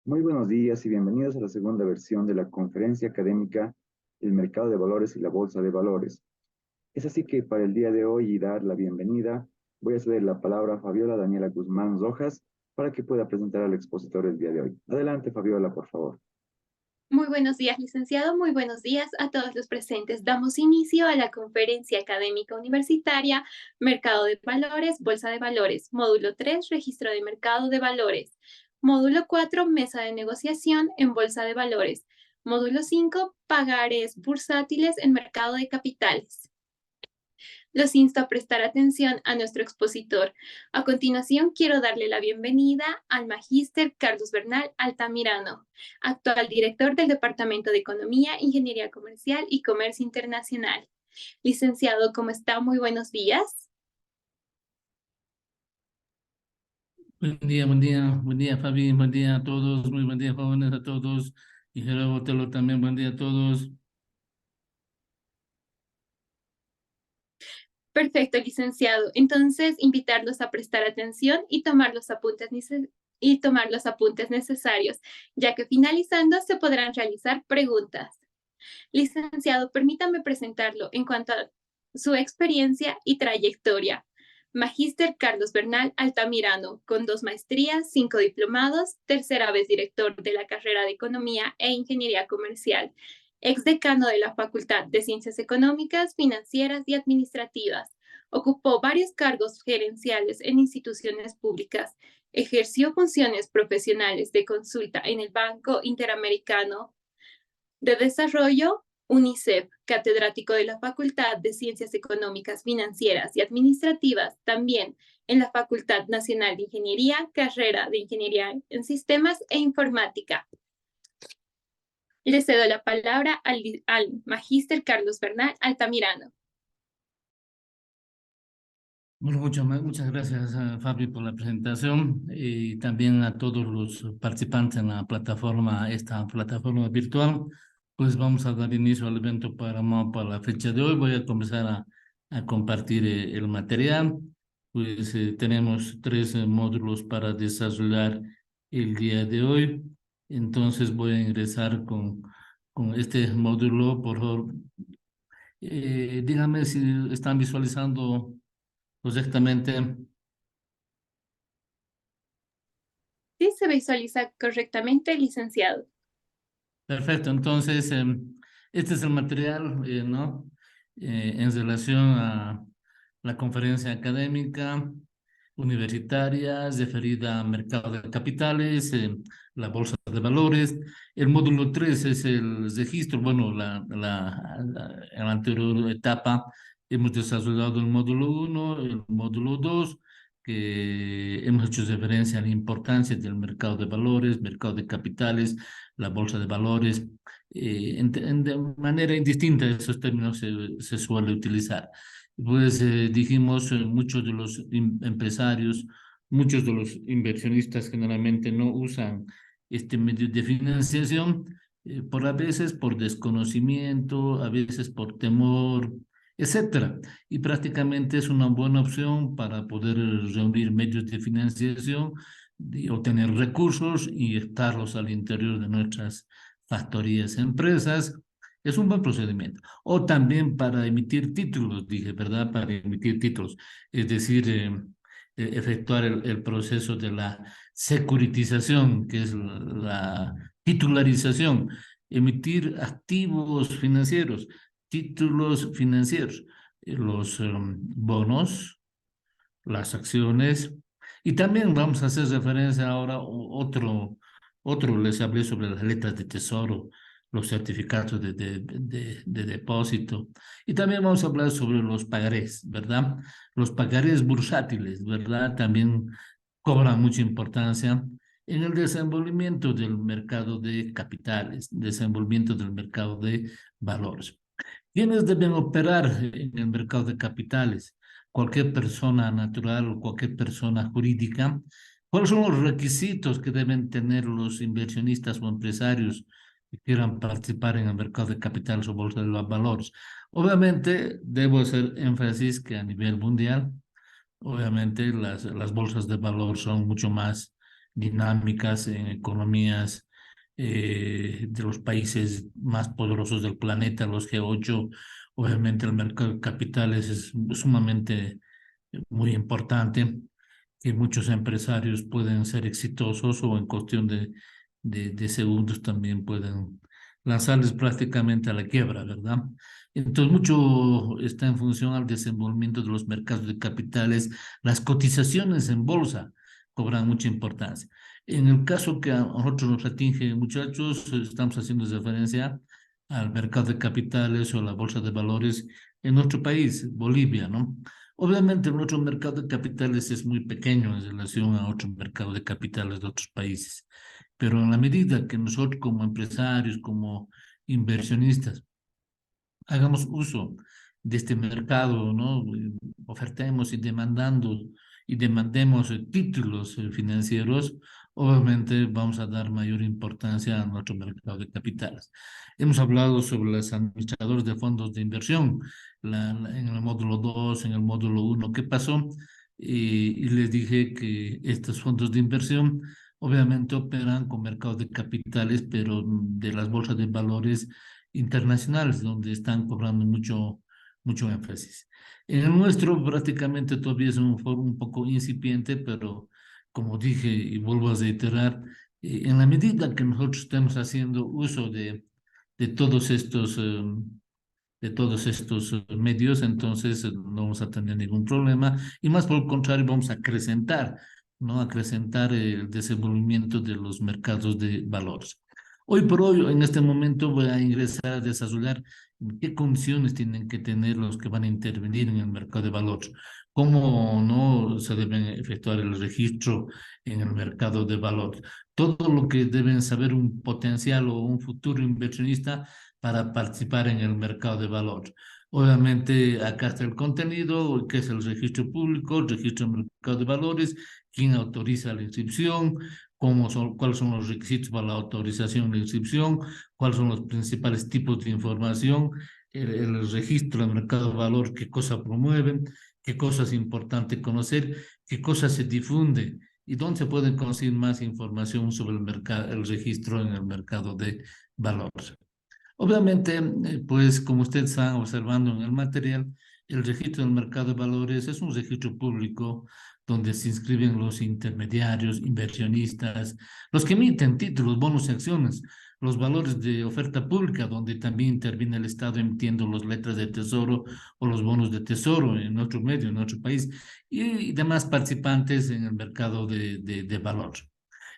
Muy buenos días y bienvenidos a la segunda versión de la conferencia académica El mercado de valores y la bolsa de valores. Es así que para el día de hoy y dar la bienvenida, voy a ceder la palabra a Fabiola Daniela Guzmán Rojas para que pueda presentar al expositor el día de hoy. Adelante, Fabiola, por favor. Muy buenos días, licenciado. Muy buenos días a todos los presentes. Damos inicio a la conferencia académica universitaria Mercado de Valores, Bolsa de Valores. Módulo 3, Registro de Mercado de Valores. Módulo 4, Mesa de Negociación en Bolsa de Valores. Módulo 5, Pagares bursátiles en Mercado de Capitales. Los insto a prestar atención a nuestro expositor. A continuación, quiero darle la bienvenida al magíster Carlos Bernal Altamirano, actual director del Departamento de Economía, Ingeniería Comercial y Comercio Internacional. Licenciado, ¿cómo está? Muy buenos días. Buen día, Fabi, buen día a todos, muy buen día, jóvenes a todos, y Gerardo Botelo también, buen día a todos. Perfecto, licenciado. Entonces, invitarlos a prestar atención y tomar los apuntes necesarios, ya que finalizando se podrán realizar preguntas. Licenciado, permítame presentarlo en cuanto a su experiencia y trayectoria. Magíster Carlos Bernal Altamirano, con 2 maestrías, 5 diplomados, tercera vez director de la carrera de Economía e Ingeniería Comercial, exdecano de la Facultad de Ciencias Económicas, Financieras y Administrativas. Ocupó varios cargos gerenciales en instituciones públicas. Ejerció funciones profesionales de consulta en el Banco Interamericano de Desarrollo, UNICEF, catedrático de la Facultad de Ciencias Económicas, Financieras y Administrativas, también en la Facultad Nacional de Ingeniería, carrera de Ingeniería en Sistemas e Informática. Le cedo la palabra al magíster Carlos Bernal Altamirano. Bueno, muchas gracias, Fabi, por la presentación y también a todos los participantes en la plataforma, esta plataforma virtual. Pues vamos a dar inicio al evento para la fecha de hoy. Voy a comenzar a compartir el material. Pues tenemos 3 módulos para desarrollar el día de hoy. Entonces voy a ingresar con este módulo. Por favor, díganme si están visualizando correctamente. Sí, se visualiza correctamente, licenciado. Perfecto, entonces este es el material, ¿no? En relación a la conferencia académica universitaria referida a mercado de capitales, la bolsa de valores. El módulo 3 es el registro. Bueno, en la anterior etapa hemos desarrollado el módulo 1, el módulo 2, que hemos hecho referencia a la importancia del mercado de valores, mercado de capitales, la bolsa de valores. De manera indistinta esos términos se suele utilizar. Pues dijimos, muchos de los empresarios, muchos de los inversionistas generalmente no usan este medio de financiación, por a veces por desconocimiento, a veces por temor, etcétera. Y prácticamente es una buena opción para poder reunir medios de financiación y obtener recursos y estarlos al interior de nuestras factorías, empresas. Es un buen procedimiento. O también para emitir títulos, dije, ¿verdad? Para emitir títulos. Es decir, efectuar el proceso de la securitización, que es la titularización, emitir activos financieros, títulos financieros, los bonos, las acciones. Y también vamos a hacer referencia ahora a otro les hablé sobre las letras de tesoro, los certificados de depósito. Y también vamos a hablar sobre los pagarés, ¿verdad? Los pagarés bursátiles, ¿verdad? También cobran mucha importancia en el desenvolvimiento del mercado de capitales, desenvolvimiento del mercado de valores. ¿Quiénes deben operar en el mercado de capitales? Cualquier persona natural o cualquier persona jurídica. ¿Cuáles son los requisitos que deben tener los inversionistas o empresarios que quieran participar en el mercado de capitales o bolsa de los valores? Obviamente, debo hacer énfasis que a nivel mundial, obviamente las bolsas de valor son mucho más dinámicas en economías de los países más poderosos del planeta, los G8. Obviamente el mercado de capitales es sumamente muy importante, que muchos empresarios pueden ser exitosos o en cuestión de segundos también pueden lanzarles prácticamente a la quiebra, ¿verdad? Entonces, mucho está en función al desenvolvimiento de los mercados de capitales. Las cotizaciones en bolsa cobran mucha importancia. En el caso que a nosotros nos atinge, muchachos, estamos haciendo referencia al mercado de capitales o la bolsa de valores en nuestro país, Bolivia, ¿no? Obviamente, nuestro mercado de capitales es muy pequeño en relación a otro mercado de capitales de otros países, pero en la medida que nosotros como empresarios, como inversionistas, hagamos uso de este mercado, ¿no? Ofertemos y demandemos títulos financieros, obviamente vamos a dar mayor importancia a nuestro mercado de capitales. Hemos hablado sobre los administradores de fondos de inversión en el módulo 2, en el módulo 1, ¿qué pasó? Y les dije que estos fondos de inversión obviamente operan con mercados de capitales, pero de las bolsas de valores internacionales, donde están cobrando mucho énfasis. En el nuestro prácticamente todavía es un foro un poco incipiente, pero como dije y vuelvo a reiterar, en la medida que nosotros estemos haciendo uso de todos estos, medios, entonces no vamos a tener ningún problema y más por el contrario vamos a acrecentar, ¿no? Acrecentar el desenvolvimiento de los mercados de valores. Hoy por hoy, en este momento, voy a ingresar a desarrollar qué condiciones tienen que tener los que van a intervenir en el mercado de valores, cómo no se deben efectuar el registro en el mercado de valores, todo lo que deben saber un potencial o un futuro inversionista para participar en el mercado de valores. Obviamente, acá está el contenido, que es el registro público, el registro del mercado de valores, quién autoriza la inscripción, cuáles son los requisitos para la autorización de inscripción, cuáles son los principales tipos de información, el registro del mercado de valor, qué cosas promueven, qué cosas es importante conocer, qué cosas se difunde y dónde se puede conseguir más información sobre el mercado, el registro en el mercado de valores. Obviamente, pues como ustedes están observando en el material, el registro del mercado de valores es un registro público donde se inscriben los intermediarios, inversionistas, los que emiten títulos, bonos y acciones, los valores de oferta pública, donde también interviene el Estado emitiendo las letras de tesoro o los bonos de tesoro en otro medio, en otro país, y demás participantes en el mercado de valores.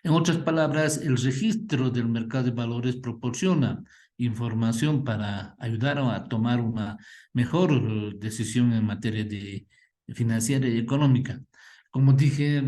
En otras palabras, el registro del mercado de valores proporciona información para ayudar a tomar una mejor decisión en materia de financiera y económica. Como dije,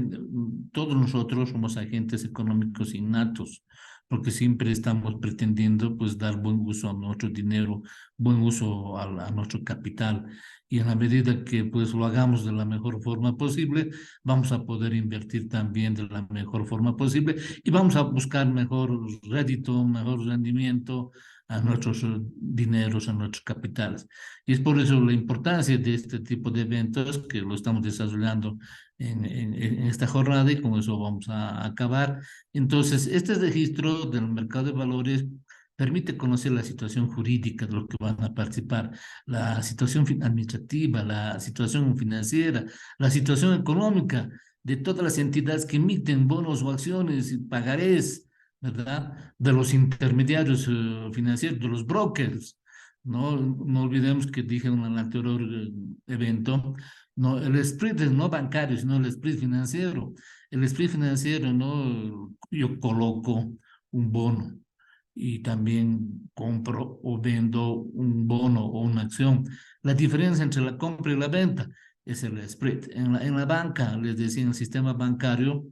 todos nosotros somos agentes económicos innatos, porque siempre estamos pretendiendo pues dar buen uso a nuestro dinero, buen uso a nuestro capital. Y en la medida que pues lo hagamos de la mejor forma posible, vamos a poder invertir también de la mejor forma posible y vamos a buscar mejor rédito, mejor rendimiento a nuestros dineros, a nuestros capitales. Y es por eso la importancia de este tipo de eventos que lo estamos desarrollando en esta jornada y con eso vamos a acabar. Entonces, este registro del mercado de valores permite conocer la situación jurídica de los que van a participar, la situación administrativa, la situación financiera, la situación económica de todas las entidades que emiten bonos o acciones y pagarés, ¿verdad? De los intermediarios financieros, de los brokers. No olvidemos que dije en el anterior evento, no, el spread es no bancario, sino el spread financiero. El spread financiero, ¿no? Yo coloco un bono y también compro o vendo un bono o una acción. La diferencia entre la compra y la venta es el spread. En la banca, les decía, en el sistema bancario,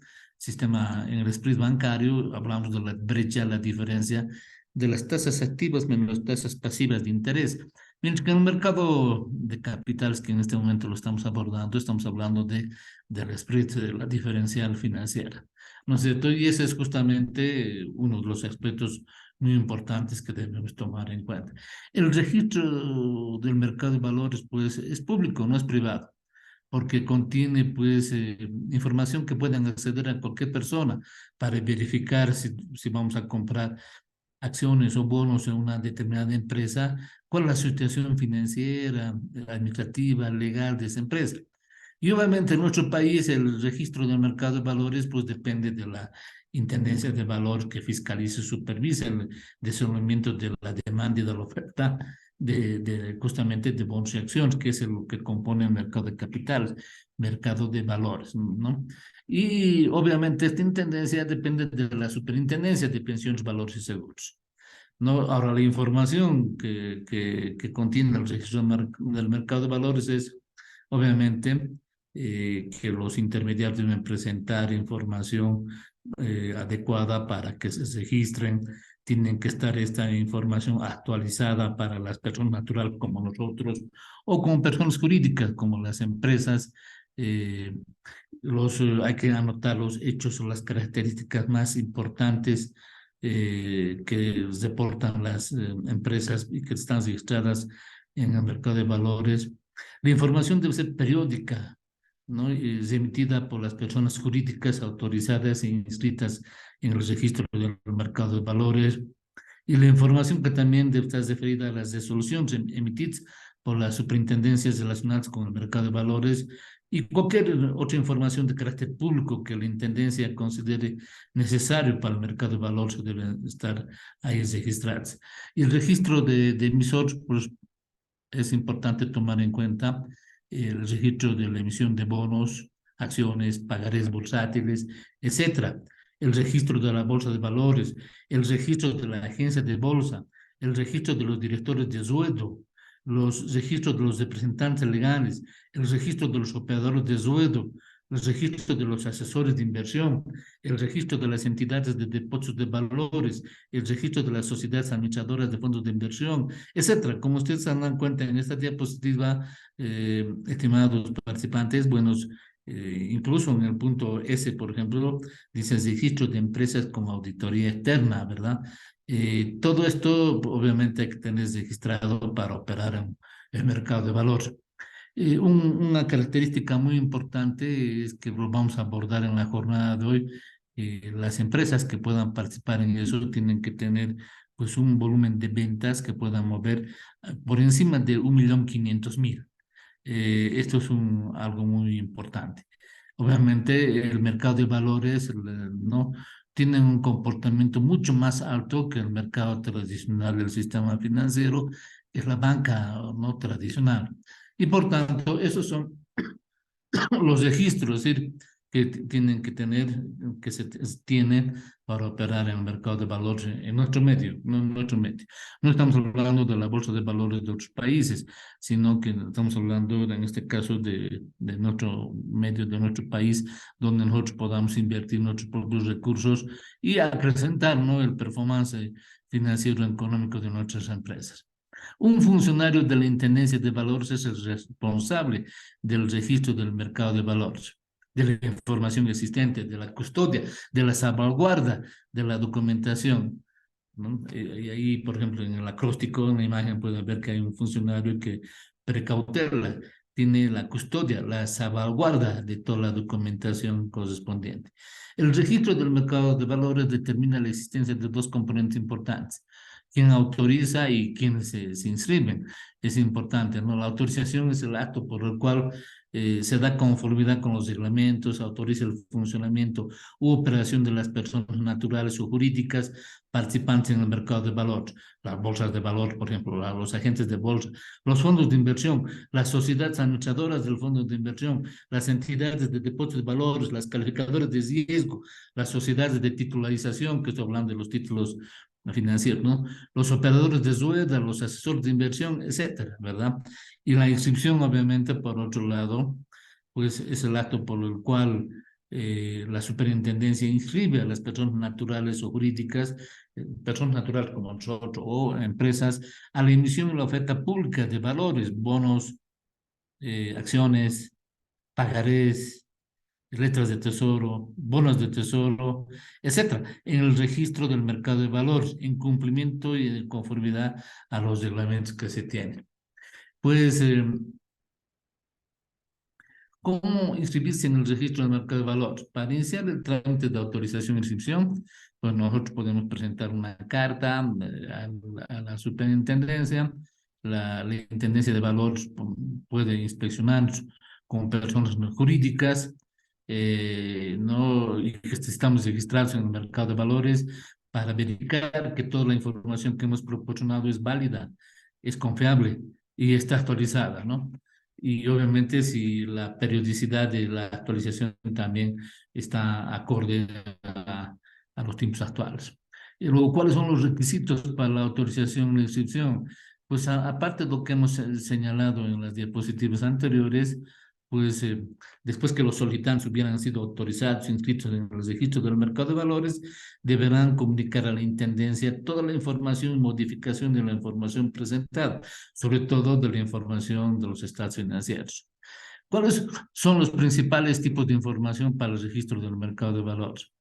en el spread bancario, hablamos de la brecha, la diferencia de las tasas activas menos las tasas pasivas de interés. Mientras que en el mercado de capitales, que en este momento lo estamos abordando, estamos hablando del spread, de la diferencial financiera. ¿No es cierto? Y ese es justamente uno de los aspectos muy importantes que debemos tomar en cuenta. El registro del mercado de valores, pues, es público, no es privado. porque contiene pues información que pueden acceder a cualquier persona para verificar si vamos a comprar acciones o bonos en una determinada empresa, cuál es la situación financiera, administrativa, legal de esa empresa. Y obviamente en nuestro país el registro del mercado de valores pues depende de la Intendencia de Valor que fiscaliza y supervisa el desenvolvimiento de la demanda y de la oferta justamente de bonos y acciones, que es lo que compone el mercado de capitales, mercado de valores, ¿no? Y obviamente esta intendencia depende de la Superintendencia de Pensiones, Valores y Seguros. No, ahora la información que contiene el registro del mercado de valores es obviamente que los intermediarios deben presentar información adecuada para que se registren. Tienen que estar esta información actualizada para las personas naturales como nosotros o como personas jurídicas como las empresas. eh, Hay que anotar los hechos o las características más importantes que reportan las empresas y que están registradas en el mercado de valores. La información debe ser periódica, ¿no? Y es emitida por las personas jurídicas autorizadas e inscritas en el registro del mercado de valores. Y la información que también debe estar referida a las resoluciones emitidas por las superintendencias relacionadas con el mercado de valores y cualquier otra información de carácter público que la intendencia considere necesario para el mercado de valores deben estar ahí registrados. Y el registro de emisores, pues es importante tomar en cuenta el registro de la emisión de bonos, acciones, pagarés bursátiles, etcétera. El registro de la bolsa de valores, el registro de la agencia de bolsa, el registro de los directores de sueldo, los registros de los representantes legales, el registro de los operadores de sueldo, los registros de los asesores de inversión, el registro de las entidades de depósitos de valores, el registro de las sociedades administradoras de fondos de inversión, etcétera. Como ustedes se dan cuenta en esta diapositiva, estimados participantes, buenos, incluso en el punto S, por ejemplo, dice registro de empresas como auditoría externa, ¿verdad? Todo esto obviamente hay que tener registrado para operar en el mercado de valores. Una característica muy importante es que lo vamos a abordar en la jornada de hoy. Las empresas que puedan participar en eso tienen que tener pues un volumen de ventas que puedan mover por encima de 1.500.000. Esto es algo muy importante. Obviamente el mercado de valores no tiene un comportamiento mucho más alto que el mercado tradicional del sistema financiero, que es la banca no tradicional. Y por tanto, esos son los registros, es decir, que tienen que tener, que se tienen para operar en el mercado de valores en nuestro medio, no en nuestro medio. No estamos hablando de la bolsa de valores de otros países, sino que estamos hablando en este caso de nuestro medio, de nuestro país, donde nosotros podamos invertir nuestros propios recursos y acrecentar, ¿no?, el performance financiero y económico de nuestras empresas. Un funcionario de la Intendencia de Valores es el responsable del registro del mercado de valores, de la información existente, de la custodia, de la salvaguarda de la documentación, ¿no? Y ahí, por ejemplo, en el acróstico, en la imagen pueden ver que hay un funcionario que precautela, tiene la custodia, la salvaguarda de toda la documentación correspondiente. El registro del mercado de valores determina la existencia de dos componentes importantes: quién autoriza y quiénes se inscriben. Es importante, ¿no? La autorización es el acto por el cual se da conformidad con los reglamentos, autoriza el funcionamiento u operación de las personas naturales o jurídicas participantes en el mercado de valores, las bolsas de valor, por ejemplo, los agentes de bolsa, los fondos de inversión, las sociedades administradoras del fondo de inversión, las entidades de depósito de valores, las calificadoras de riesgo, las sociedades de titularización, que estoy hablando de los títulos financieros, ¿no? Los operadores de sueldo, los asesores de inversión, etcétera, ¿verdad? Y la inscripción, obviamente, por otro lado, pues es el acto por el cual la superintendencia inscribe a las personas naturales o jurídicas, personas naturales como nosotros o empresas, a la emisión y la oferta pública de valores, bonos, acciones, pagarés, letras de tesoro, bonos de tesoro, etcétera, en el registro del mercado de valores, en cumplimiento y en conformidad a los reglamentos que se tienen. Pues ¿Cómo inscribirse en el registro del mercado de valores? Para iniciar el trámite de autorización e inscripción, pues nosotros podemos presentar una carta a la superintendencia. La Intendencia de Valores puede inspeccionarnos como personas no jurídicas, ¿no? Y que estamos registrados en el mercado de valores para verificar que toda la información que hemos proporcionado es válida, es confiable y está actualizada, ¿no? Y obviamente si la periodicidad de la actualización también está acorde a los tiempos actuales. Y luego, ¿cuáles son los requisitos para la autorización de inscripción? Pues aparte de lo que hemos señalado en las diapositivas anteriores, pues después que los solicitantes hubieran sido autorizados, inscritos en los registros del mercado de valores, deberán comunicar a la Intendencia toda la información y modificación de la información presentada, sobre todo de la información de los estados financieros. ¿Cuáles son los principales tipos de información para el registro del mercado de valores?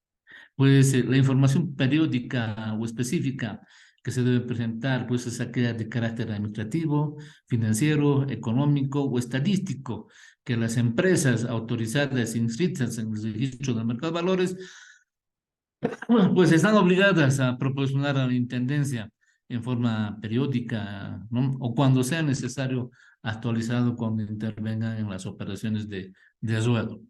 Pues la información periódica o específica que se debe presentar, pues es aquella de carácter administrativo, financiero, económico o estadístico, que las empresas autorizadas e inscritas en el registro del mercado de valores, pues están obligadas a proporcionar a la Intendencia en forma periódica, ¿no? O cuando sea necesario, actualizado cuando intervengan en las operaciones de suelo.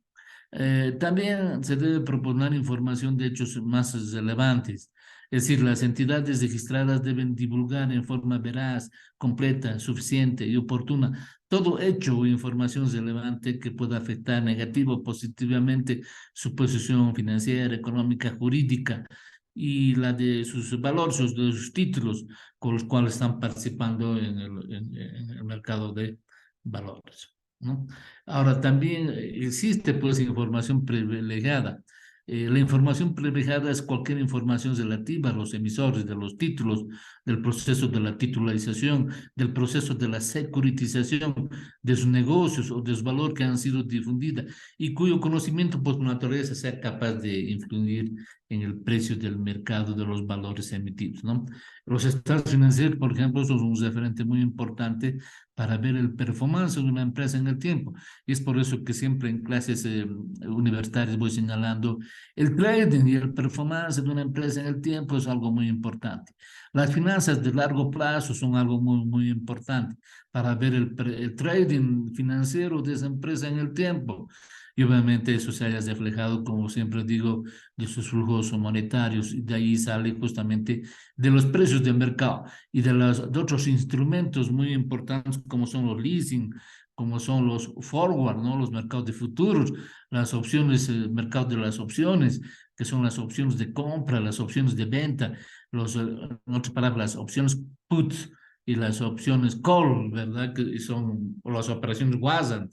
También se debe proponer información de hechos más relevantes, es decir, las entidades registradas deben divulgar en forma veraz, completa, suficiente y oportuna todo hecho o información relevante que pueda afectar negativo o positivamente su posición financiera, económica, jurídica y la de sus valores, de sus títulos con los cuales están participando en el mercado de valores, ¿no? Ahora, también existe pues información privilegiada. La información privilegiada es cualquier información relativa a los emisores de los títulos, del proceso de la titularización, del proceso de la securitización, de sus negocios o de su valor que han sido difundidas y cuyo conocimiento por naturaleza sea capaz de influir en el precio del mercado de los valores emitidos, ¿no? Los estados financieros, por ejemplo, son un referente muy importante para ver el performance de una empresa en el tiempo. Y es por eso que siempre en clases universitarias voy señalando el trading y el performance de una empresa en el tiempo es algo muy importante. Las finanzas de largo plazo son algo muy, muy importante para ver el trading financiero de esa empresa en el tiempo. Y obviamente eso se haya reflejado, como siempre digo, de sus flujos monetarios. Y de ahí sale justamente de los precios de mercado y de otros instrumentos muy importantes como son los leasing, como son los forward, ¿no? Los mercados de futuros, las opciones, el mercado de las opciones, que son las opciones de compra, las opciones de venta, en otras palabras, las opciones put y las opciones call, ¿verdad? Que son las operaciones warrant,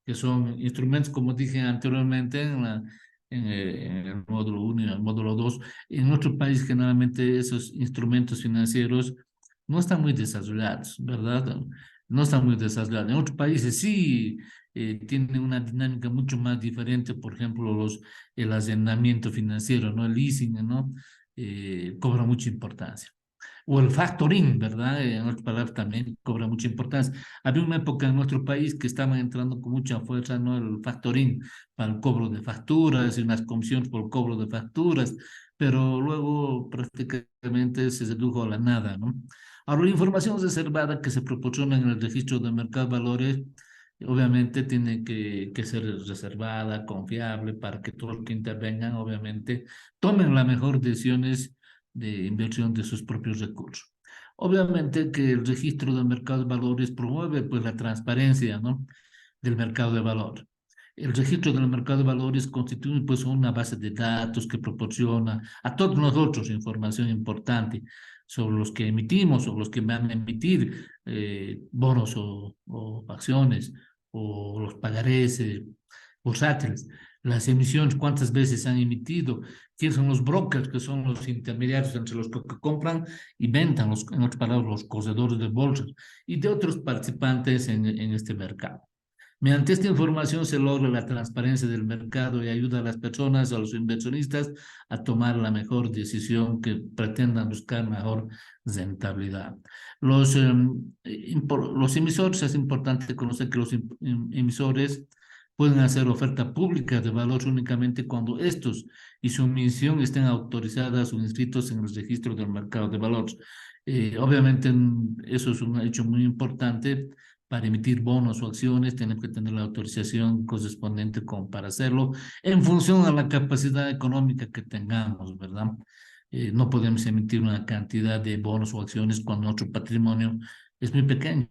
que son instrumentos, como dije anteriormente, en el módulo 1 y en el módulo 2. En nuestro país, generalmente, esos instrumentos financieros no están muy desarrollados, ¿verdad? No están muy desarrollados. En otros países sí tienen una dinámica mucho más diferente, por ejemplo, el arrendamiento financiero, ¿no? El leasing, ¿no? Cobra mucha importancia. O el factoring, ¿verdad? En otras palabras también cobra mucha importancia. Había una época en nuestro país que estaban entrando con mucha fuerza, ¿no? El factoring para el cobro de facturas y unas comisiones por el cobro de facturas, pero luego prácticamente se redujo a la nada, ¿no? Ahora, la información reservada que se proporciona en el registro de mercado de valores, obviamente tiene que ser reservada, confiable, para que todos los que intervengan, obviamente, tomen las mejores decisiones de inversión de sus propios recursos. Obviamente que el registro del mercado de valores promueve pues la transparencia, ¿no? Del mercado de valor. El registro del mercado de valores constituye pues una base de datos que proporciona a todos nosotros información importante sobre los que emitimos o los que van a emitir bonos o acciones o los pagarés bursátiles, las emisiones, cuántas veces han emitido, quiénes son los brokers, que son los intermediarios entre los que compran y vendan, en otras palabras, los corredores de bolsas y de otros participantes en este mercado. Mediante esta información se logra la transparencia del mercado y ayuda a las personas, a los inversionistas, a tomar la mejor decisión que pretendan buscar mejor rentabilidad. Los emisores, es importante conocer que los emisores pueden hacer oferta pública de valores únicamente cuando estos y su emisión estén autorizadas o inscritos en el registro del mercado de valores. Obviamente eso es un hecho muy importante. Para emitir bonos o acciones tenemos que tener la autorización correspondiente para hacerlo en función a la capacidad económica que tengamos, ¿verdad? No podemos emitir una cantidad de bonos o acciones cuando nuestro patrimonio es muy pequeño.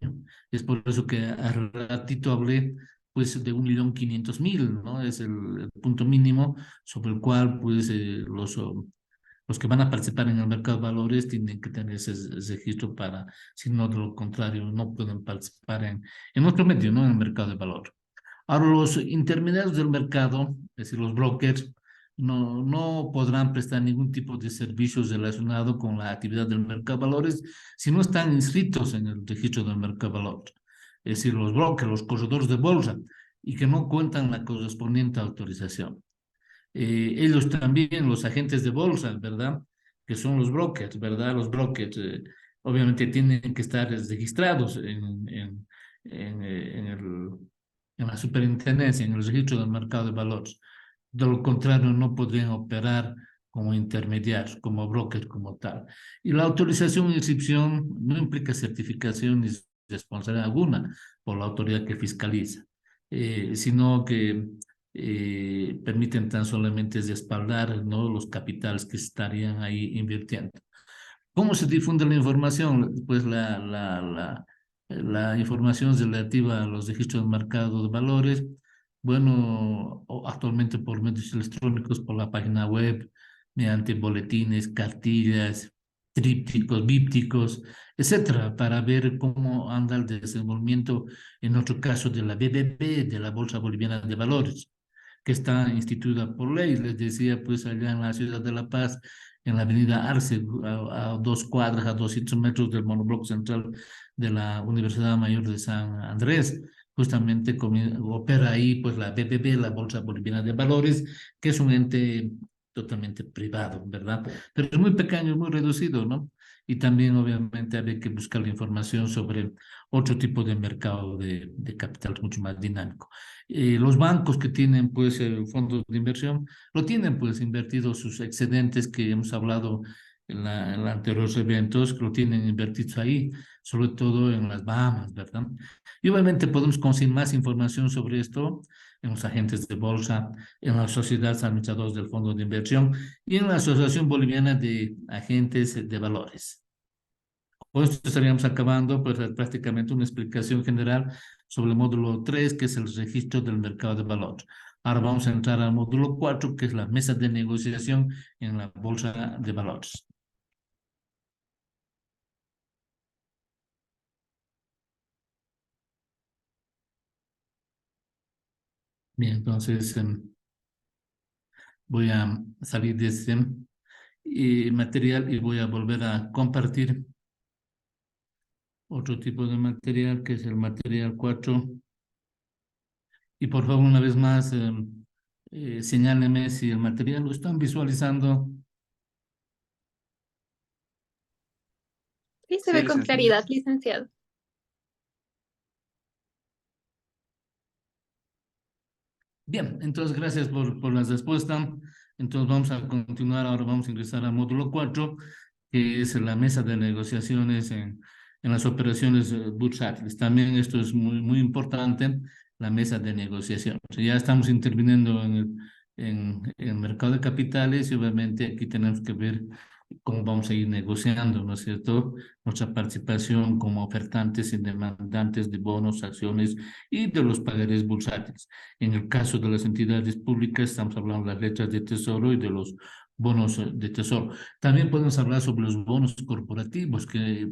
Es por eso que al ratito hablé pues de 1.500.000, ¿no? Es el punto mínimo sobre el cual pues los que van a participar en el mercado de valores tienen que tener ese registro para, si no, de lo contrario, no pueden participar en otro medio, ¿no? En el mercado de valor. Ahora, los intermediarios del mercado, es decir, los brokers, no podrán prestar ningún tipo de servicios relacionado con la actividad del mercado de valores si no están inscritos en el registro del mercado de valores. Es decir, los brokers, los corredores de bolsa, y que no cuentan la correspondiente autorización. Ellos también, los agentes de bolsa, ¿verdad? Que son los brokers, ¿verdad? Los brokers obviamente tienen que estar registrados en la superintendencia, en el registro del mercado de valores. De lo contrario, no podrían operar como intermediarios, como brokers, como tal. Y la autorización e inscripción no implica certificación ni responsabilidad alguna por la autoridad que fiscaliza, sino que permiten tan solamente respaldar, ¿no?, los capitales que estarían ahí invirtiendo. ¿Cómo se difunde la información? Pues la información relativa a los registros del mercado de valores, bueno, actualmente por medios electrónicos, por la página web, mediante boletines, cartillas, trípticos, bípticos, etcétera, para ver cómo anda el desenvolvimiento, en otro caso, de la BBV, de la Bolsa Boliviana de Valores, que está instituida por ley. Les decía, pues allá en la ciudad de La Paz, en la avenida Arce, a 2 cuadras, a 200 metros del monobloc central de la Universidad Mayor de San Andrés. Justamente opera ahí pues la BBV, la Bolsa Boliviana de Valores, que es un ente totalmente privado, ¿verdad? Pero es muy pequeño, muy reducido, ¿no? Y también obviamente habría que buscar la información sobre otro tipo de mercado de capital mucho más dinámico. Los bancos que tienen pues fondos de inversión lo tienen pues invertido sus excedentes que hemos hablado en anteriores eventos, que lo tienen invertidos ahí, sobre todo en las Bahamas, ¿verdad? Y obviamente podemos conseguir más información sobre esto en los agentes de bolsa, en las sociedades administradoras del fondo de inversión y en la Asociación Boliviana de Agentes de Valores. Con esto estaríamos acabando pues prácticamente una explicación general sobre el módulo 3, que es el registro del mercado de valores. Ahora vamos a entrar al módulo 4, que es la mesa de negociación en la bolsa de valores. Bien, entonces voy a salir de este material y voy a volver a compartir otro tipo de material, que es el material 4. Y por favor, una vez más, señálenme si el material lo están visualizando. Sí, se ve con claridad, licenciado. Bien, entonces gracias por la respuesta. Entonces vamos a continuar, ahora vamos a ingresar al módulo 4, que es la mesa de negociaciones en las operaciones bursátiles. También esto es muy importante, la mesa de negociación. Ya estamos interviniendo en el mercado de capitales y obviamente aquí tenemos que ver cómo vamos a ir negociando, ¿no es cierto?, nuestra participación como ofertantes y demandantes de bonos, acciones y de los pagarés bursátiles. En el caso de las entidades públicas, estamos hablando de las letras de tesoro y de los bonos de tesoro. También podemos hablar sobre los bonos corporativos, que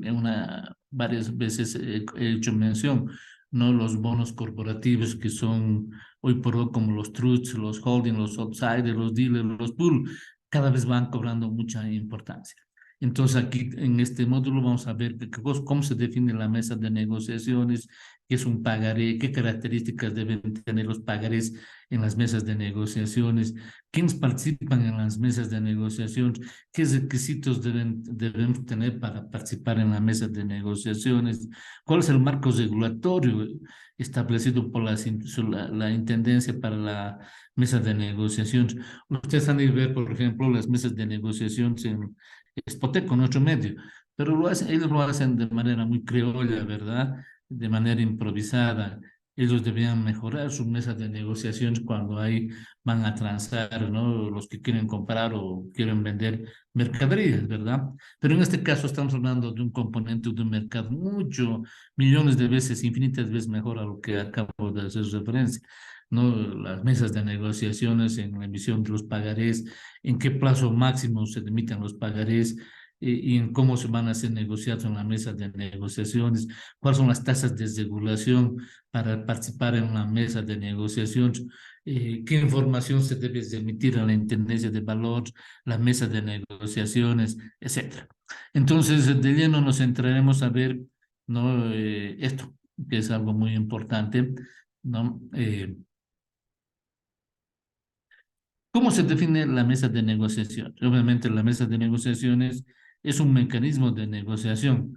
varias veces he hecho mención, ¿no? Los bonos corporativos que son hoy por hoy como los trusts, los holdings, los outsiders, los dealers, los pools, cada vez van cobrando mucha importancia. Entonces aquí en este módulo vamos a ver cómo se define la mesa de negociaciones, qué es un pagaré, qué características deben tener los pagarés en las mesas de negociaciones, quiénes participan en las mesas de negociación, qué requisitos debemos tener para participar en las mesas de negociaciones, cuál es el marco regulatorio establecido por la Intendencia para la mesa de negociaciones. Ustedes han de ver, por ejemplo, las mesas de negociaciones en Expoteco, nuestro medio, pero ellos lo hacen de manera muy criolla, ¿verdad? De manera improvisada. Ellos deberían mejorar sus mesas de negociaciones cuando ahí van a transar, ¿no? Los que quieren comprar o quieren vender mercaderías, ¿verdad? Pero en este caso estamos hablando de un componente de un mercado mucho, millones de veces, infinitas veces mejor a lo que acabo de hacer referencia, ¿no? Las mesas de negociaciones en la emisión de los pagarés, en qué plazo máximo se emiten los pagarés y en cómo se van a hacer negociados en la mesa de negociaciones, cuáles son las tasas de regulación para participar en una mesa de negociaciones, qué información se debe emitir a la Intendencia de Valores, la mesa de negociaciones, etcétera. Entonces, de lleno nos centraremos a ver, ¿no? Esto, que es algo muy importante, ¿no? ¿Cómo se define la mesa de negociación? Obviamente, la mesa de negociaciones es un mecanismo de negociación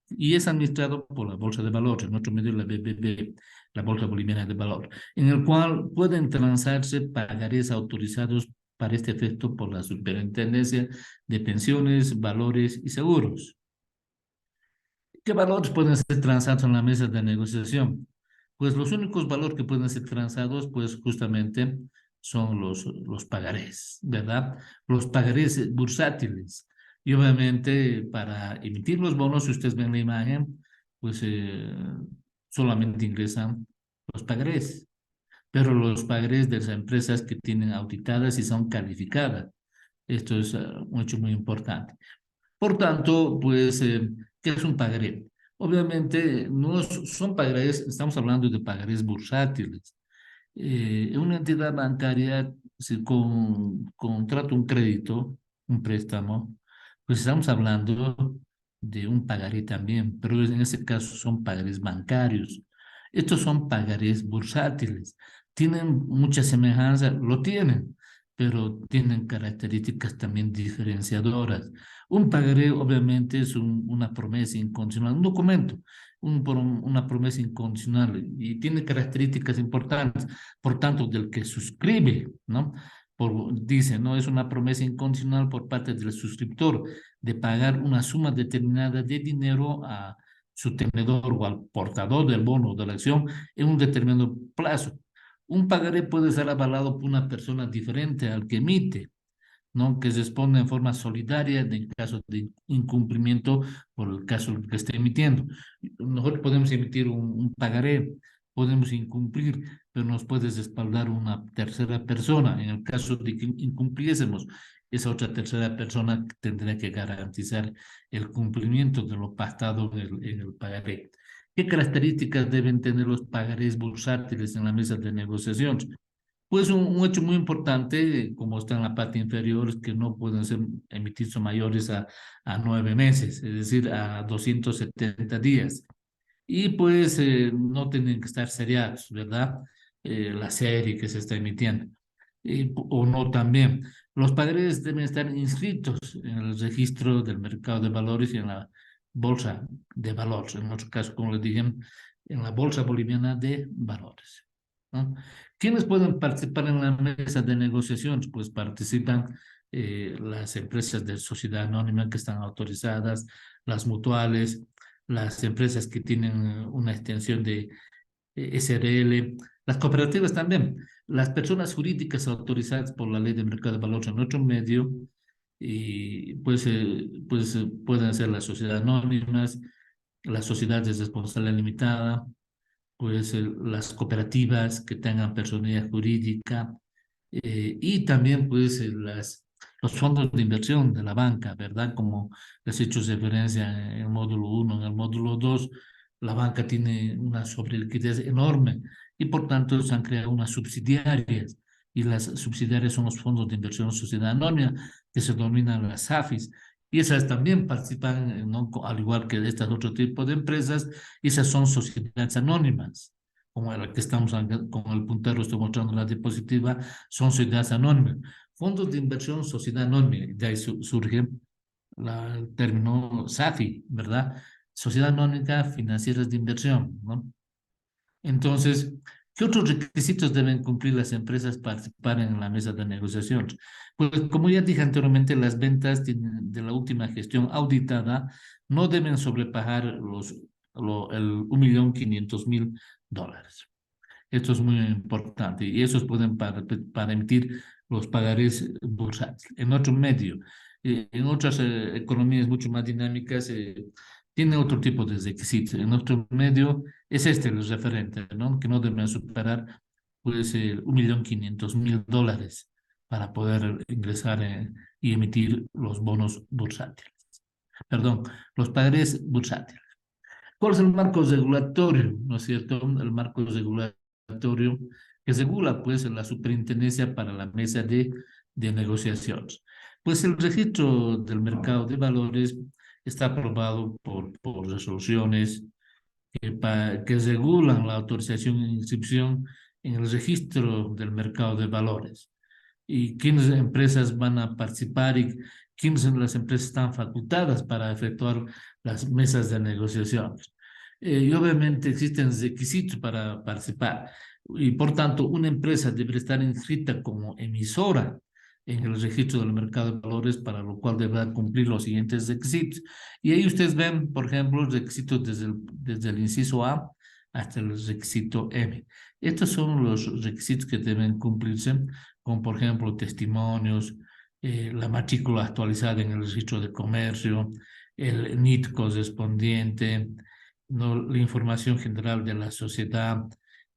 y es administrado por la Bolsa de Valores, en otro medio la BBV, la Bolsa Boliviana de Valores, en el cual pueden transarse pagarés autorizados para este efecto por la Superintendencia de Pensiones, Valores y Seguros. ¿Qué valores pueden ser transados en la mesa de negociación? Pues los únicos valores que pueden ser transados, pues justamente son los pagarés, ¿verdad? Los pagarés bursátiles. Y obviamente para emitir los bonos, si ustedes ven la imagen, pues solamente ingresan los pagarés, pero los pagarés de las empresas que tienen auditadas y son calificadas. Esto es un hecho muy importante. Por tanto, pues, ¿qué es un pagaré? Obviamente, no son pagarés, estamos hablando de pagarés bursátiles. Una entidad bancaria, si contrata un crédito, un préstamo, pues estamos hablando de un pagaré también, pero en ese caso son pagarés bancarios. Estos son pagarés bursátiles. ¿Tienen mucha semejanza? Lo tienen, pero tienen características también diferenciadoras. Un pagaré obviamente es una promesa incondicional, un documento, una promesa incondicional y tiene características importantes, por tanto, del que suscribe, ¿no? Dice, ¿no? Es una promesa incondicional por parte del suscriptor de pagar una suma determinada de dinero a su tenedor o al portador del bono o de la acción en un determinado plazo. Un pagaré puede ser avalado por una persona diferente al que emite, ¿no? Que responde en forma solidaria en caso de incumplimiento por el caso que esté emitiendo. Nosotros podemos emitir un pagaré, podemos incumplir, pero nos puede respaldar una tercera persona. En el caso de que incumpliésemos, esa otra tercera persona tendrá que garantizar el cumplimiento de lo pactado en el pagaré. ¿Qué características deben tener los pagarés bursátiles en la mesa de negociación? Pues un hecho muy importante, como está en la parte inferior, es que no pueden ser emitidos mayores a 9 meses, es decir, a 270 días. Y pues no tienen que estar seriados, ¿verdad? La serie que se está emitiendo. O no también. Los pagarés deben estar inscritos en el registro del mercado de valores y en la bolsa de valores. En nuestro caso, como les dije, en la bolsa boliviana de valores, ¿no? ¿Quiénes pueden participar en la mesa de negociaciones? Pues participan las empresas de sociedad anónima que están autorizadas, las mutuales, las empresas que tienen una extensión de SRL, las cooperativas también, las personas jurídicas autorizadas por la Ley de Mercado de Valores en otro medio, y pueden ser las sociedades anónimas, las sociedades de responsabilidad limitada, pues las cooperativas que tengan personalidad jurídica y también pues los fondos de inversión de la banca, ¿verdad? Como les he hecho referencia en el módulo 1, en el módulo 2, la banca tiene una sobreliquidez enorme y por tanto se han creado unas subsidiarias y las subsidiarias son los fondos de inversión sociedad anónima que se denominan las SAFIs. Y esas también participan, ¿no? Al igual que de estas otro tipo de empresas, y esas son sociedades anónimas, como la que estamos con el puntero, estoy mostrando la diapositiva, son sociedades anónimas. Fondos de inversión, sociedad anónima, de ahí surge el término SAFI, ¿verdad? Sociedad Anónima Financieras de Inversión, ¿no? Entonces, ¿qué otros requisitos deben cumplir las empresas para participar en la mesa de negociación? Pues como ya dije anteriormente, las ventas de la última gestión auditada no deben sobrepasar el 1.500.000 dólares. Esto es muy importante y esos pueden para emitir los pagarés bursátiles. En otro medio, en otras economías mucho más dinámicas, tiene otro tipo de requisitos. En otro medio es este el referente, ¿no? Que no deben superar pues 1.500.000 dólares para poder ingresar y emitir los bonos bursátiles. Perdón, los pagarés bursátiles. ¿Cuál es el marco regulatorio? ¿No es cierto? El marco regulatorio que regula pues la superintendencia para la mesa de negociaciones. Pues el registro del mercado de valores está aprobado por resoluciones que regulan la autorización e inscripción en el registro del mercado de valores y quiénes empresas van a participar y quiénes son las empresas están facultadas para efectuar las mesas de negociaciones. Y obviamente existen requisitos para participar y por tanto una empresa debe estar inscrita como emisora en el registro del mercado de valores, para lo cual deberá cumplir los siguientes requisitos. Y ahí ustedes ven, por ejemplo, los requisitos desde el inciso A hasta el requisito M. Estos son los requisitos que deben cumplirse, como por ejemplo testimonios, la matrícula actualizada en el registro de comercio, el NIT correspondiente, ¿no? La información general de la sociedad.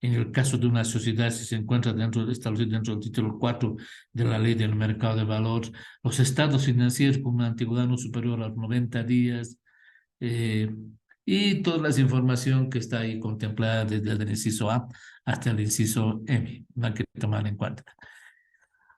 En el caso de una sociedad, si se encuentra establecido dentro del título 4 de la ley del mercado de valores, los estados financieros con una antigüedad no superior a los 90 días, eh, y toda la información que está ahí contemplada desde el inciso A hasta el inciso M, no hay que tomar en cuenta.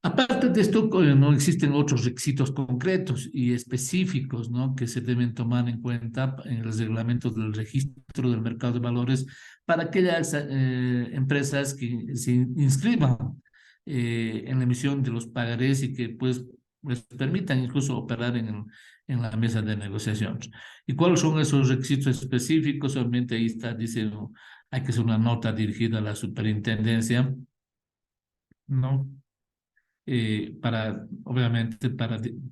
Aparte de esto, no existen otros requisitos concretos y específicos, ¿no? Que se deben tomar en cuenta en los reglamentos del registro del mercado de valores para aquellas empresas que se inscriban en la emisión de los pagarés y que pues les permitan incluso operar en la mesa de negociaciones. ¿Y cuáles son esos requisitos específicos? Obviamente ahí está, dice, ¿no? Hay que hacer una nota dirigida a la superintendencia, ¿no? Obviamente,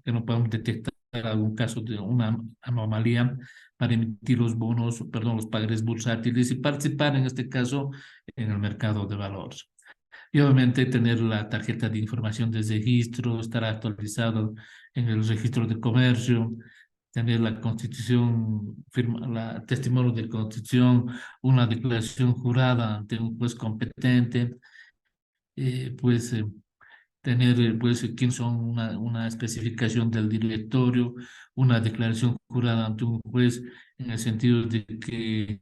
que no podamos detectar algún caso de una anomalía para emitir los bonos, perdón, los pagarés bursátiles y participar en este caso en el mercado de valores. Y obviamente tener la tarjeta de información de registro, estar actualizado en el registro de comercio, tener la constitución, la testimonio de constitución, una declaración jurada ante un juez competente, pues tener pues quién son una especificación del directorio, una declaración jurada ante un juez en el sentido de que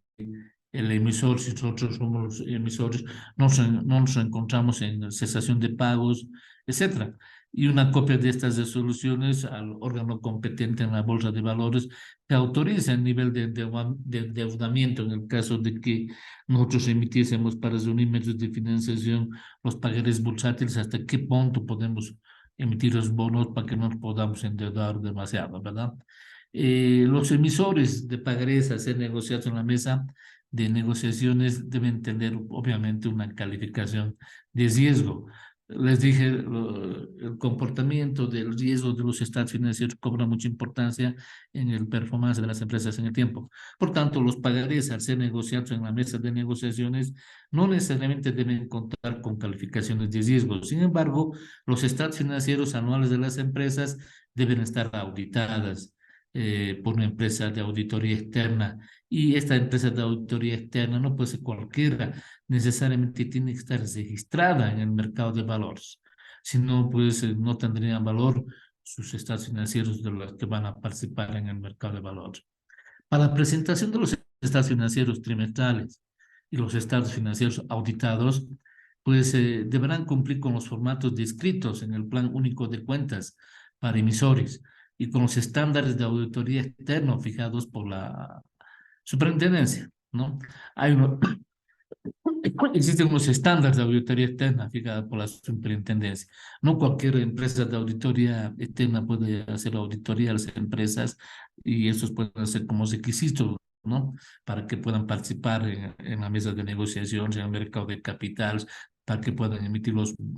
el emisor, si nosotros somos los emisores, no nos encontramos en cesación de pagos, etcétera. Y una copia de estas resoluciones al órgano competente en la bolsa de valores que autoriza el nivel de endeudamiento en el caso de que nosotros emitiésemos para reunir medios de financiación los pagarés bursátiles, hasta qué punto podemos emitir los bonos para que no nos podamos endeudar demasiado, ¿verdad? Los emisores de pagarés a ser negociados en la mesa de negociaciones deben tener obviamente una calificación de riesgo. Les dije, el comportamiento del riesgo de los estados financieros cobra mucha importancia en el performance de las empresas en el tiempo. Por tanto, los pagarés al ser negociados en la mesa de negociaciones no necesariamente deben contar con calificaciones de riesgo. Sin embargo, los estados financieros anuales de las empresas deben estar auditadas por una empresa de auditoría externa, y esta empresa de auditoría externa no puede ser cualquiera, necesariamente tiene que estar registrada en el mercado de valores, si no, pues no tendrían valor sus estados financieros de los que van a participar en el mercado de valores. Para la presentación de los estados financieros trimestrales y los estados financieros auditados, pues deberán cumplir con los formatos descritos en el Plan Único de Cuentas para emisores y con los estándares de auditoría externa fijados por la superintendencia, ¿no? Hay uno, Existen unos estándares de auditoría externa fijados por la superintendencia. No cualquier empresa de auditoría externa puede hacer auditoría a las empresas y esos pueden ser como requisitos ¿no? Para que puedan participar en la mesa de negociaciones, en el mercado de capitales, para que puedan emitir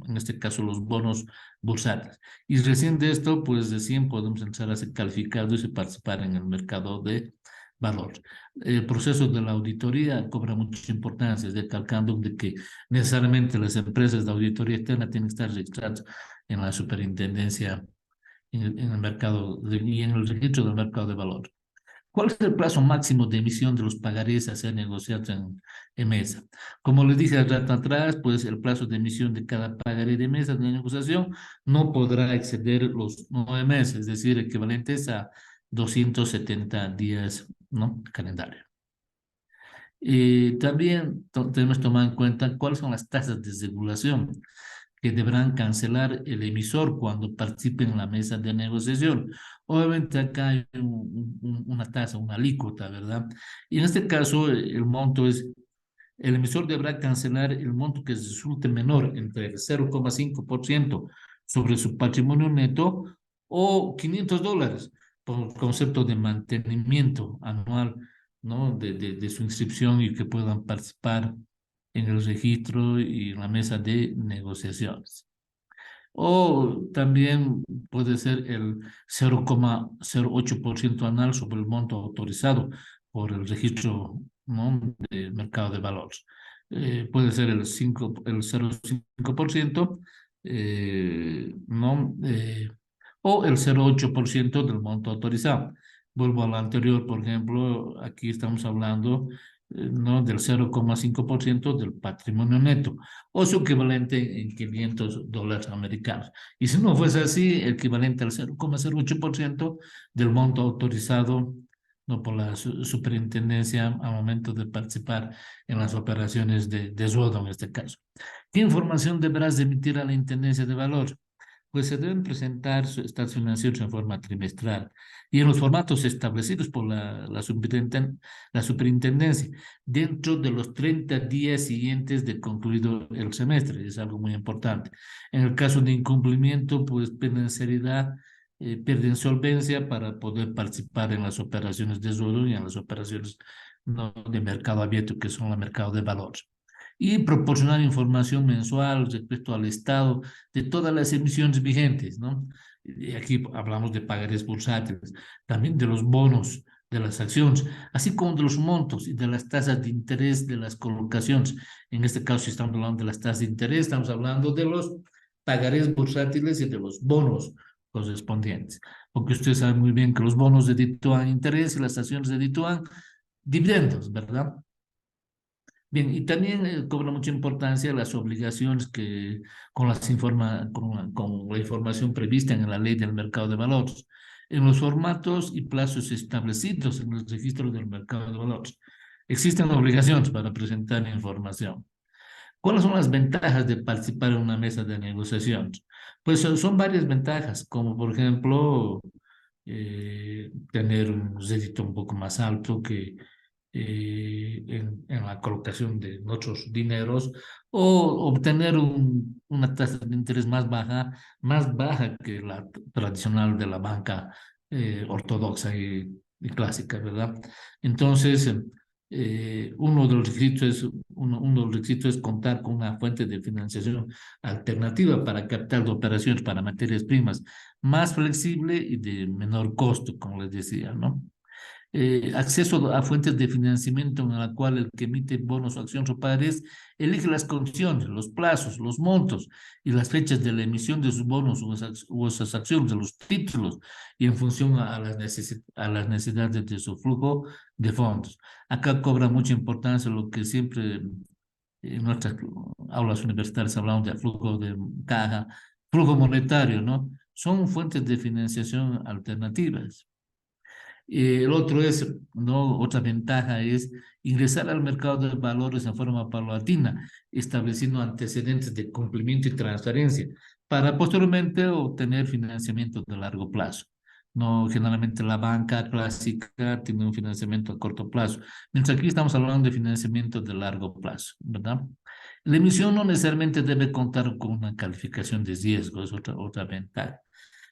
en este caso, los bonos bursátiles. Y recién de esto, pues recién podemos entrar a ser calificados y participar en el mercado de valores. El proceso de la auditoría cobra mucha importancia, recalcando de que necesariamente las empresas de auditoría externa tienen que estar registradas en la superintendencia en el mercado y en el registro del mercado de valores. ¿Cuál es el plazo máximo de emisión de los pagarés a ser negociados en mesa? Como les dije al rato atrás, pues el plazo de emisión de cada pagaré de mesa de negociación no podrá exceder los 9 meses, es decir, equivalentes a 270 días, ¿no? Calendario. También tenemos que tomar en cuenta cuáles son las tasas de regulación que deberán cancelar el emisor cuando participe en la mesa de negociación. Obviamente acá hay una tasa, una alícuota, ¿verdad? Y en este caso el monto es, el emisor deberá cancelar el monto que resulte menor entre el 0,5% sobre su patrimonio neto o $500 por concepto de mantenimiento anual, ¿no? De su inscripción y que puedan participar en el registro y en la mesa de negociaciones. O también puede ser el 0,08% anual sobre el monto autorizado por el registro, ¿no? del mercado de valores. Puede ser el 0,5%, ¿no? O el 0,8% del monto autorizado. Vuelvo a lo anterior, por ejemplo, aquí estamos hablando, ¿no? del 0,5% del patrimonio neto, o su equivalente en $500 americanos. Y si no fuese así, equivalente al 0,08% del monto autorizado, no por la superintendencia al momento de participar en las operaciones de sueldo en este caso. ¿Qué información deberás emitir a la Intendencia de Valor? Pues se deben presentar estados financieros en forma trimestral y en los formatos establecidos por la superintendencia dentro de los 30 días siguientes de concluido el semestre. Es algo muy importante. En el caso de incumplimiento, pues pierden seriedad, pierden solvencia para poder participar en las operaciones de suelo y en las operaciones, no, de mercado abierto, que son el mercado de valores, y proporcionar información mensual respecto al estado de todas las emisiones vigentes, ¿no? Y aquí hablamos de pagarés bursátiles, también de los bonos, de las acciones, así como de los montos y de las tasas de interés de las colocaciones. En este caso, si estamos hablando de las tasas de interés, estamos hablando de los pagarés bursátiles y de los bonos correspondientes, porque ustedes saben muy bien que los bonos deditúan interés y las acciones deditúan dividendos, ¿verdad? Bien, y también cobra mucha importancia las obligaciones que con la información prevista en la ley del mercado de valores, en los formatos y plazos establecidos en el registro del mercado de valores. Existen obligaciones para presentar información. ¿Cuáles son las ventajas de participar en una mesa de negociación? Pues son varias ventajas, como por ejemplo, tener un rédito un poco más alto que en la colocación de nuestros dineros, o obtener una tasa de interés más baja que la tradicional de la banca ortodoxa y clásica, ¿verdad? Entonces, uno de los requisitos es contar con una fuente de financiación alternativa para capital de operaciones para materias primas más flexible y de menor costo, como les decía, ¿no? Acceso a fuentes de financiamiento en la cual el que emite bonos o acciones o pagarés elige las condiciones, los plazos, los montos y las fechas de la emisión de sus bonos o esas acciones, de los títulos, y en función a las necesidades de su flujo de fondos. Acá cobra mucha importancia lo que siempre en nuestras aulas universitarias hablamos de flujo de caja, flujo monetario, ¿no? Son fuentes de financiación alternativas. El otro es, ¿no? Otra ventaja es ingresar al mercado de valores en forma paulatina, estableciendo antecedentes de cumplimiento y transferencia, para posteriormente obtener financiamiento de largo plazo. No, generalmente la banca clásica tiene un financiamiento a corto plazo, mientras aquí estamos hablando de financiamiento de largo plazo, ¿verdad? La emisión no necesariamente debe contar con una calificación de riesgo, es otra ventaja,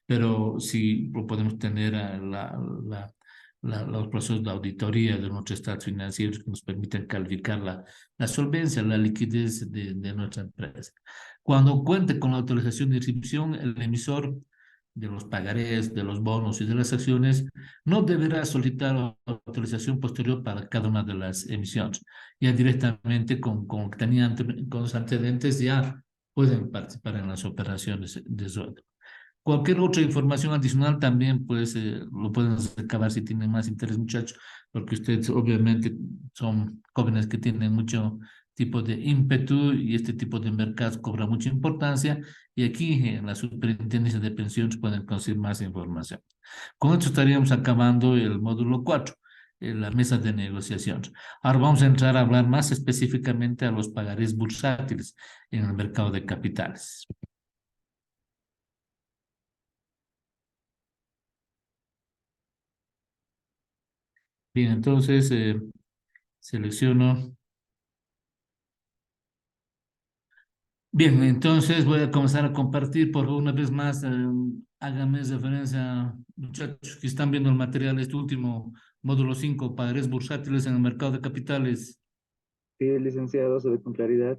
pero sí lo podemos tener a los procesos de auditoría de nuestros estados financieros que nos permiten calificar la solvencia, la liquidez de nuestra empresa. Cuando cuente con la autorización de inscripción, el emisor de los pagarés, de los bonos y de las acciones no deberá solicitar autorización posterior para cada una de las emisiones. Ya directamente con los antecedentes ya pueden participar en las operaciones de sueldo. Cualquier otra información adicional también, pues, lo pueden recabar si tienen más interés, muchachos, porque ustedes obviamente son jóvenes que tienen mucho tipo de ímpetu y este tipo de mercados cobra mucha importancia y aquí en la Superintendencia de Pensiones pueden conseguir más información. Con esto estaríamos acabando el módulo 4, la mesa de negociaciones. Ahora vamos a entrar a hablar más específicamente a los pagarés bursátiles en el mercado de capitales. Bien, entonces selecciono. Bien, entonces voy a comenzar a compartir por una vez más. Háganme referencia, muchachos que están viendo el material, este último módulo 5, pagarés bursátiles en el mercado de capitales. Sí, licenciado, se ve con claridad.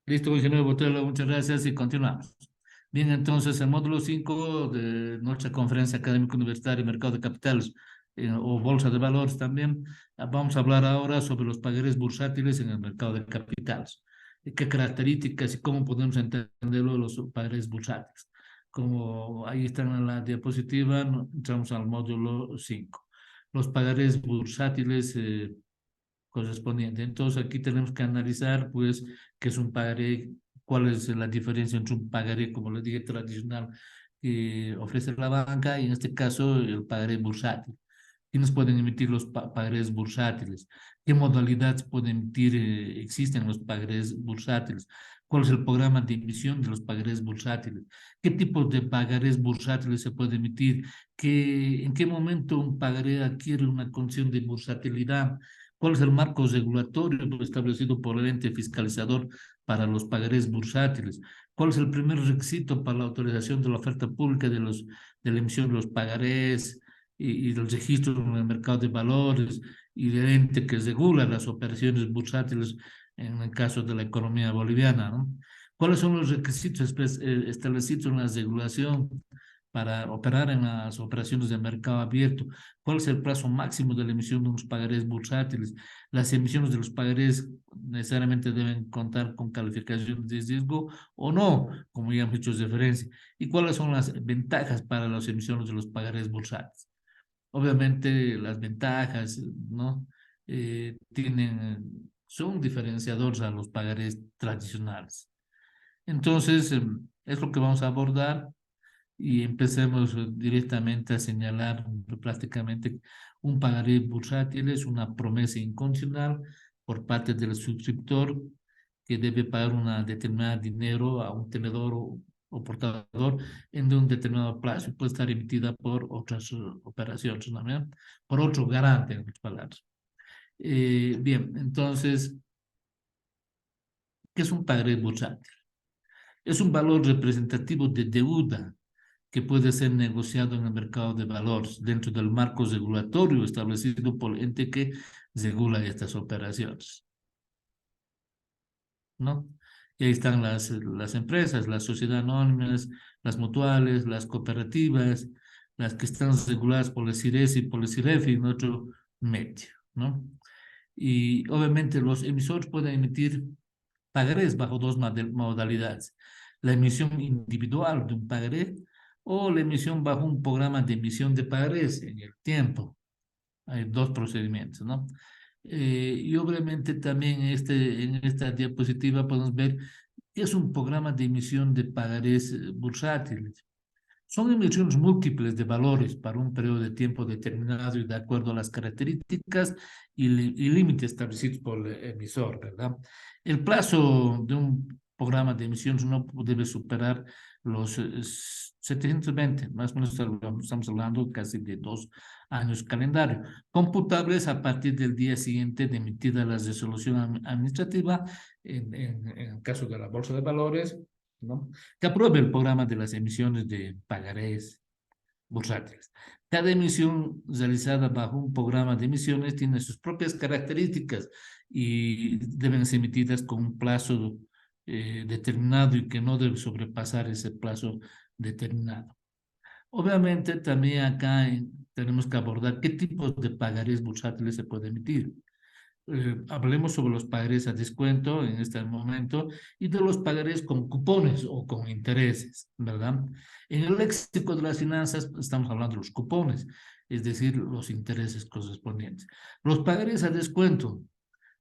Listo, ingeniero Botelo, muchas gracias y continuamos. Bien, entonces el módulo 5 de nuestra conferencia académica universitaria, mercado de capitales o bolsa de valores también, vamos a hablar ahora sobre los pagarés bursátiles en el mercado de capitales. ¿Qué características y cómo podemos entenderlo los pagarés bursátiles? Como ahí están en la diapositiva, entramos al módulo 5. Los pagarés bursátiles correspondiente. Entonces aquí tenemos que analizar pues qué es un pagaré, cuál es la diferencia entre un pagaré, como les dije, tradicional que ofrece la banca y en este caso el pagaré bursátil. ¿Quiénes pueden emitir los pagarés bursátiles? ¿Qué modalidades pueden emitir, existen los pagarés bursátiles? ¿Cuál es el programa de emisión de los pagarés bursátiles? ¿Qué tipo de pagarés bursátiles se puede emitir? ¿En qué momento un pagaré adquiere una condición de bursatilidad? ¿Cuál es el marco regulatorio establecido por el ente fiscalizador para los pagarés bursátiles? ¿Cuál es el primer requisito para la autorización de la oferta pública de la emisión de los pagarés y del registro en el mercado de valores y del ente que regula las operaciones bursátiles en el caso de la economía boliviana, ¿no? ¿Cuáles son los requisitos establecidos en la regulación para operar en las operaciones de mercado abierto? ¿Cuál es el plazo máximo de la emisión de unos pagarés bursátiles? Las emisiones de los pagarés necesariamente deben contar con calificación de riesgo o no, como ya hemos hecho referencia. ¿Y cuáles son las ventajas para las emisiones de los pagarés bursátiles? Obviamente las ventajas, ¿no? Son diferenciadores a los pagarés tradicionales. Entonces, es lo que vamos a abordar y empecemos directamente a señalar prácticamente un pagaré bursátil es una promesa incondicional por parte del suscriptor que debe pagar una determinada dinero a un tenedor o portador en un determinado plazo. Puede estar emitida por otras operaciones, ¿no? Por otro garante, en otras palabras. Bien, entonces, ¿qué es un pagaré bursátil? Es un valor representativo de deuda que puede ser negociado en el mercado de valores dentro del marco regulatorio establecido por el ente que regula estas operaciones, ¿no? Y ahí están las empresas, las sociedades anónimas, las mutuales, las cooperativas, las que están reguladas por el CIRES y por el CIREFI en otro medio, ¿no? Y obviamente los emisores pueden emitir pagarés bajo dos modalidades. La emisión individual de un pagaré o la emisión bajo un programa de emisión de pagarés en el tiempo. Hay dos procedimientos, ¿no? Y obviamente también en esta diapositiva podemos ver que es un programa de emisión de pagarés bursátiles. Son emisiones múltiples de valores para un periodo de tiempo determinado y de acuerdo a las características y límites establecidos por el emisor, ¿verdad? El plazo de un programa de emisiones no debe superar los 720, más o menos estamos hablando casi de 2 años calendario, computables a partir del día siguiente de emitida la resolución administrativa en el caso de la Bolsa de Valores, ¿no? Que apruebe el programa de las emisiones de pagarés. bursátiles. Cada emisión realizada bajo un programa de emisiones tiene sus propias características y deben ser emitidas con un plazo determinado y que no debe sobrepasar ese plazo determinado. Obviamente, también acá tenemos que abordar qué tipos de pagarés bursátiles se puede emitir. Hablemos sobre los pagarés a descuento en este momento y de los pagarés con cupones o con intereses, ¿verdad? En el léxico de las finanzas estamos hablando de los cupones, es decir, los intereses correspondientes. Los pagarés a descuento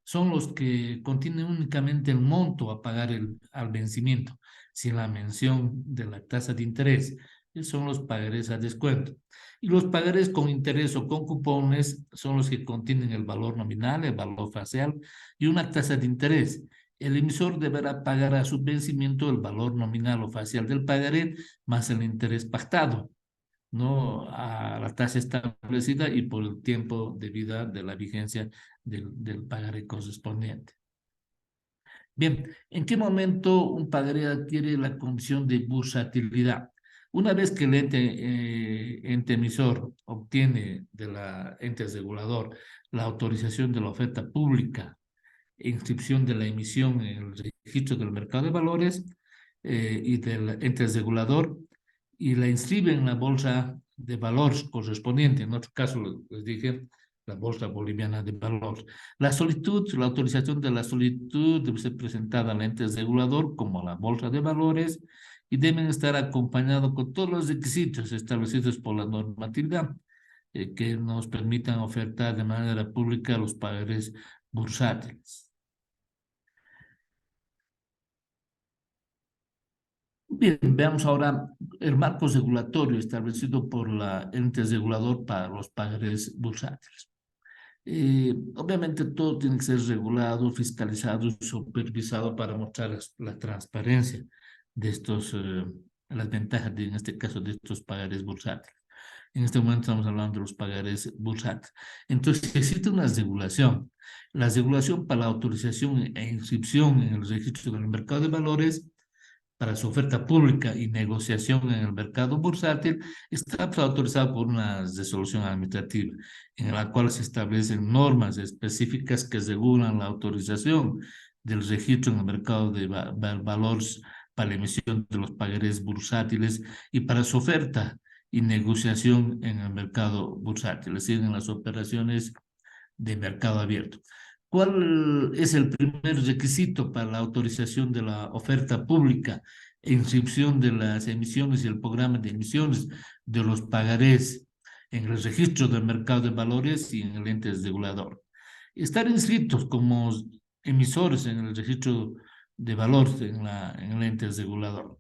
son los que contienen únicamente el monto a pagar al vencimiento, sin la mención de la tasa de interés. Son los pagarés a descuento. Y los pagarés con interés o con cupones son los que contienen el valor nominal, el valor facial y una tasa de interés. El emisor deberá pagar a su vencimiento el valor nominal o facial del pagaré más el interés pactado, no a la tasa establecida y por el tiempo de vida de la vigencia del pagaré correspondiente. Bien, ¿en qué momento un pagaré adquiere la condición de bursatilidad? Una vez que el ente emisor obtiene del ente regulador la autorización de la oferta pública e inscripción de la emisión en el registro del mercado de valores y del ente regulador, y la inscribe en la bolsa de valores correspondiente. En otro caso, les dije, la Bolsa Boliviana de Valores. La solicitud, la autorización de la solicitud debe ser presentada al ente regulador como a la Bolsa de Valores y deben estar acompañados con todos los requisitos establecidos por la normatividad que nos permitan ofertar de manera pública los pagarés bursátiles. Bien, veamos ahora el marco regulatorio establecido por el ente regulador para los pagarés bursátiles. Obviamente todo tiene que ser regulado, fiscalizado y supervisado para mostrar la transparencia de las ventajas, en este caso, de estos pagarés bursátiles. En este momento estamos hablando de los pagarés bursátiles. Entonces, existe una regulación. La regulación para la autorización e inscripción en el registro del mercado de valores para su oferta pública y negociación en el mercado bursátil está autorizado por una resolución administrativa en la cual se establecen normas específicas que regulan la autorización del registro en el mercado de valores para la emisión de los pagarés bursátiles y para su oferta y negociación en el mercado bursátil, es decir, en las operaciones de mercado abierto. ¿Cuál es el primer requisito para la autorización de la oferta pública e inscripción de las emisiones y el programa de emisiones de los pagarés en el registro del mercado de valores y en el ente regulador? Estar inscritos como emisores en el registro de valores en el ente regulador.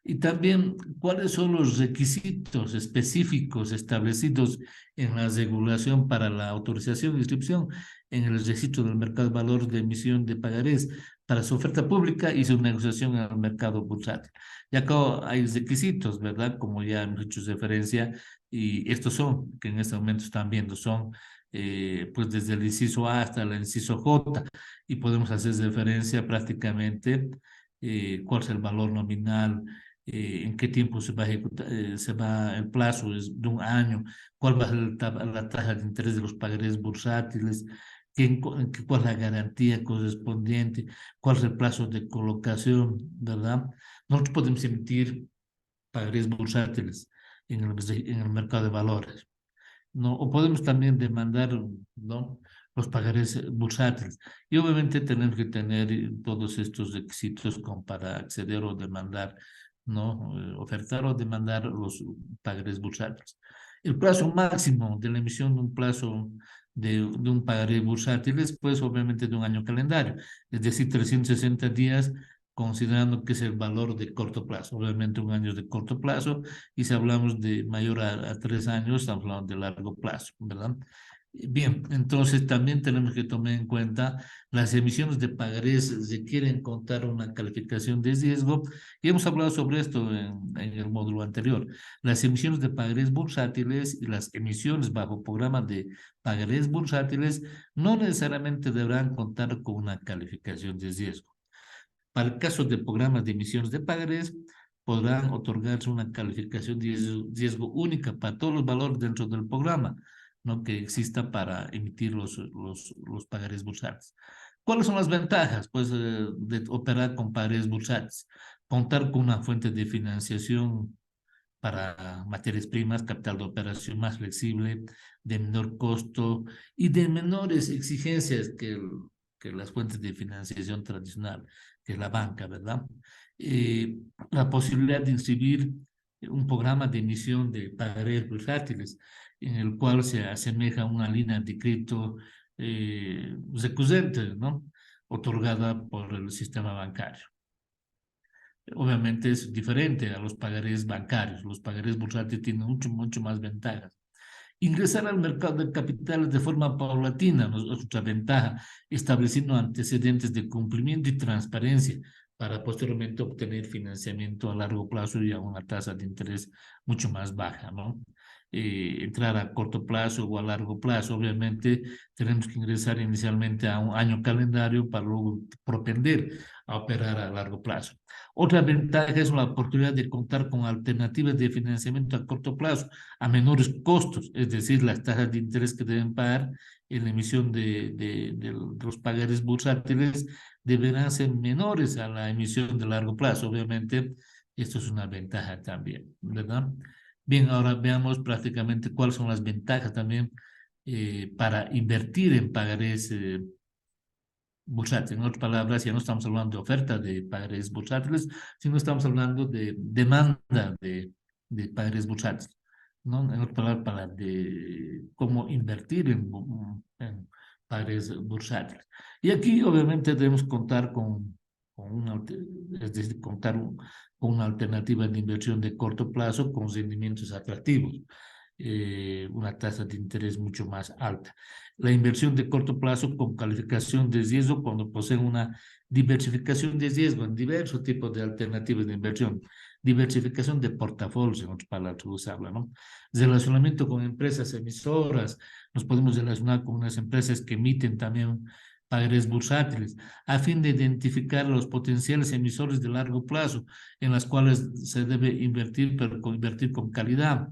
Y también, ¿cuáles son los requisitos específicos establecidos en la regulación para la autorización e inscripción en el registro del mercado de valores de emisión de pagarés para su oferta pública y su negociación al mercado bursátil? Ya acá hay requisitos, ¿verdad? Como ya hemos hecho referencia, y estos son, que en este momento están viendo, son pues desde el inciso A hasta el inciso J, y podemos hacer referencia prácticamente cuál es el valor nominal, en qué tiempo se va a ejecutar, el plazo es de un año, cuál va a ser la tasa de interés de los pagarés bursátiles, cuál es la garantía correspondiente, cuál es el plazo de colocación, ¿verdad? Nosotros podemos emitir pagarés bursátiles en el mercado de valores, ¿no? O podemos también demandar, ¿no?, los pagarés bursátiles. Y obviamente tenemos que tener todos estos requisitos como para acceder o demandar, ¿no? Ofertar o demandar los pagarés bursátiles. El plazo máximo de la emisión de un plazo de un pagaré bursátil es, pues, obviamente de un año calendario, es decir, 360 días, considerando que es el valor de corto plazo. Obviamente un año es de corto plazo, y si hablamos de mayor a 3 años, estamos hablando de largo plazo, ¿verdad? Bien, entonces también tenemos que tomar en cuenta las emisiones de pagarés requieren contar una calificación de riesgo, y hemos hablado sobre esto en el módulo anterior. Las emisiones de pagarés bursátiles y las emisiones bajo programa de pagarés bursátiles no necesariamente deberán contar con una calificación de riesgo. Para el caso de programas de emisiones de pagarés, podrán otorgarse una calificación de riesgo única para todos los valores dentro del programa, ¿no? Que exista para emitir los pagarés bursátiles. ¿Cuáles son las ventajas, pues, de operar con pagarés bursátiles? Contar con una fuente de financiación para materias primas, capital de operación más flexible, de menor costo y de menores exigencias que las fuentes de financiación tradicional, que es la banca, ¿verdad? La posibilidad de inscribir un programa de emisión de pagarés bursátiles, en el cual se asemeja a una línea de crédito recurrente, ¿no? Otorgada por el sistema bancario. Obviamente es diferente a los pagarés bancarios. Los pagarés bursátiles tienen mucho más ventajas. Ingresar al mercado de capitales de forma paulatina es otra ventaja, estableciendo antecedentes de cumplimiento y transparencia para posteriormente obtener financiamiento a largo plazo y a una tasa de interés mucho más baja, ¿no? Entrar a corto plazo o a largo plazo, obviamente tenemos que ingresar inicialmente a un año calendario para luego propender a operar a largo plazo. Otra ventaja es la oportunidad de contar con alternativas de financiamiento a corto plazo a menores costos, es decir, las tasas de interés que deben pagar en la emisión de los pagarés bursátiles deberán ser menores a la emisión de largo plazo. Obviamente, esto es una ventaja también, ¿verdad? Bien, ahora veamos prácticamente cuáles son las ventajas también para invertir en pagarés bursátiles. En otras palabras, ya no estamos hablando de oferta de pagarés bursátiles, sino estamos hablando de demanda de pagarés bursátiles, ¿no? En otras palabras, de cómo invertir en pagarés bursátiles. Y aquí, obviamente, debemos contar con una, es decir, con una alternativa de inversión de corto plazo con rendimientos atractivos, una tasa de interés mucho más alta. La inversión de corto plazo con calificación de riesgo cuando poseen una diversificación de riesgo en diversos tipos de alternativas de inversión. Diversificación de portafolios, en otras palabras, se habla, ¿no? Relacionamiento con empresas emisoras. Nos podemos relacionar con unas empresas que emiten también pagarés bursátiles, a fin de identificar los potenciales emisores de largo plazo en las cuales se debe invertir, pero invertir con calidad,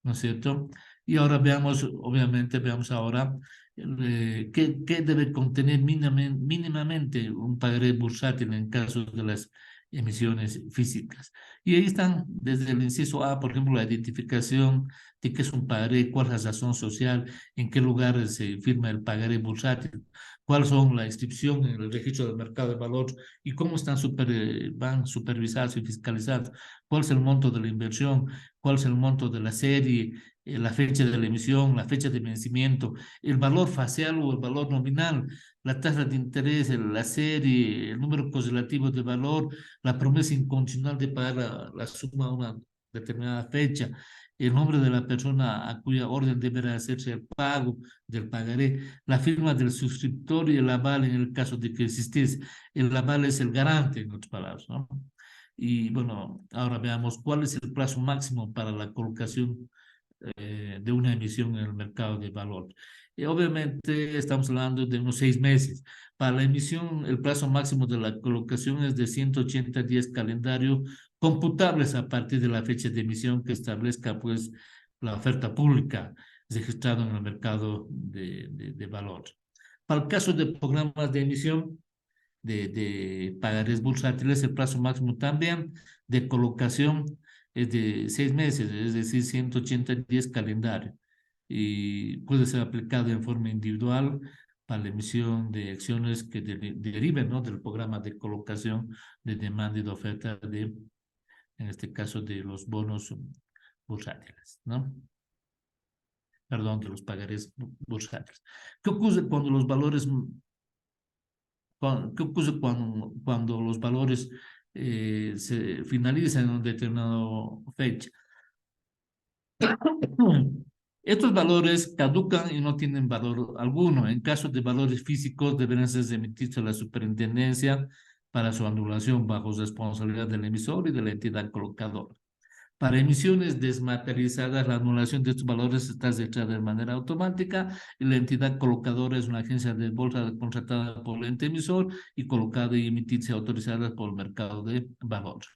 ¿no es cierto? Y ahora veamos, obviamente, veamos ahora qué debe contener mínimamente un pagaré bursátil en caso de las emisiones físicas. Y ahí están, desde el inciso A, por ejemplo, la identificación de qué es un pagaré, cuál es la razón social, en qué lugares se firma el pagaré bursátil, cuáles son la inscripción en el registro del mercado de valores y cómo están van supervisados y fiscalizados, cuál es el monto de la inversión, cuál es el monto de la serie, la fecha de la emisión, la fecha de vencimiento, el valor facial o el valor nominal, la tasa de interés, la serie, el número correlativo de valor, la promesa incondicional de pagar la suma a una determinada fecha, el nombre de la persona a cuya orden deberá hacerse el pago del pagaré, la firma del suscriptor y el aval en el caso de que existiese. El aval es el garante, en otras palabras, ¿no? Y bueno, ahora veamos cuál es el plazo máximo para la colocación de una emisión en el mercado de valor. Obviamente estamos hablando de unos 6 meses. Para la emisión, el plazo máximo de la colocación es de 180 días calendario computables a partir de la fecha de emisión que establezca pues la oferta pública registrada en el mercado de valor. Para el caso de programas de emisión de pagarés bursátiles, el plazo máximo también de colocación es de 6 meses, es decir, 180 días calendario, y puede ser aplicado en forma individual para la emisión de acciones que deriven, ¿no? Del programa de colocación de demanda y de oferta en este caso, de los bonos bursátiles, ¿no? Perdón, de los pagarés bursátiles. ¿Qué ocurre cuando los valores ¿Qué ocurre cuando los valores se finalizan en una determinada fecha? Estos valores caducan y no tienen valor alguno. En caso de valores físicos, deberán ser remitidos a la superintendencia para su anulación bajo responsabilidad del emisor y de la entidad colocadora. Para emisiones desmaterializadas, la anulación de estos valores está realizada de manera automática y la entidad colocadora es una agencia de bolsa contratada por el ente emisor y colocada y emitirse autorizadas por el mercado de valores.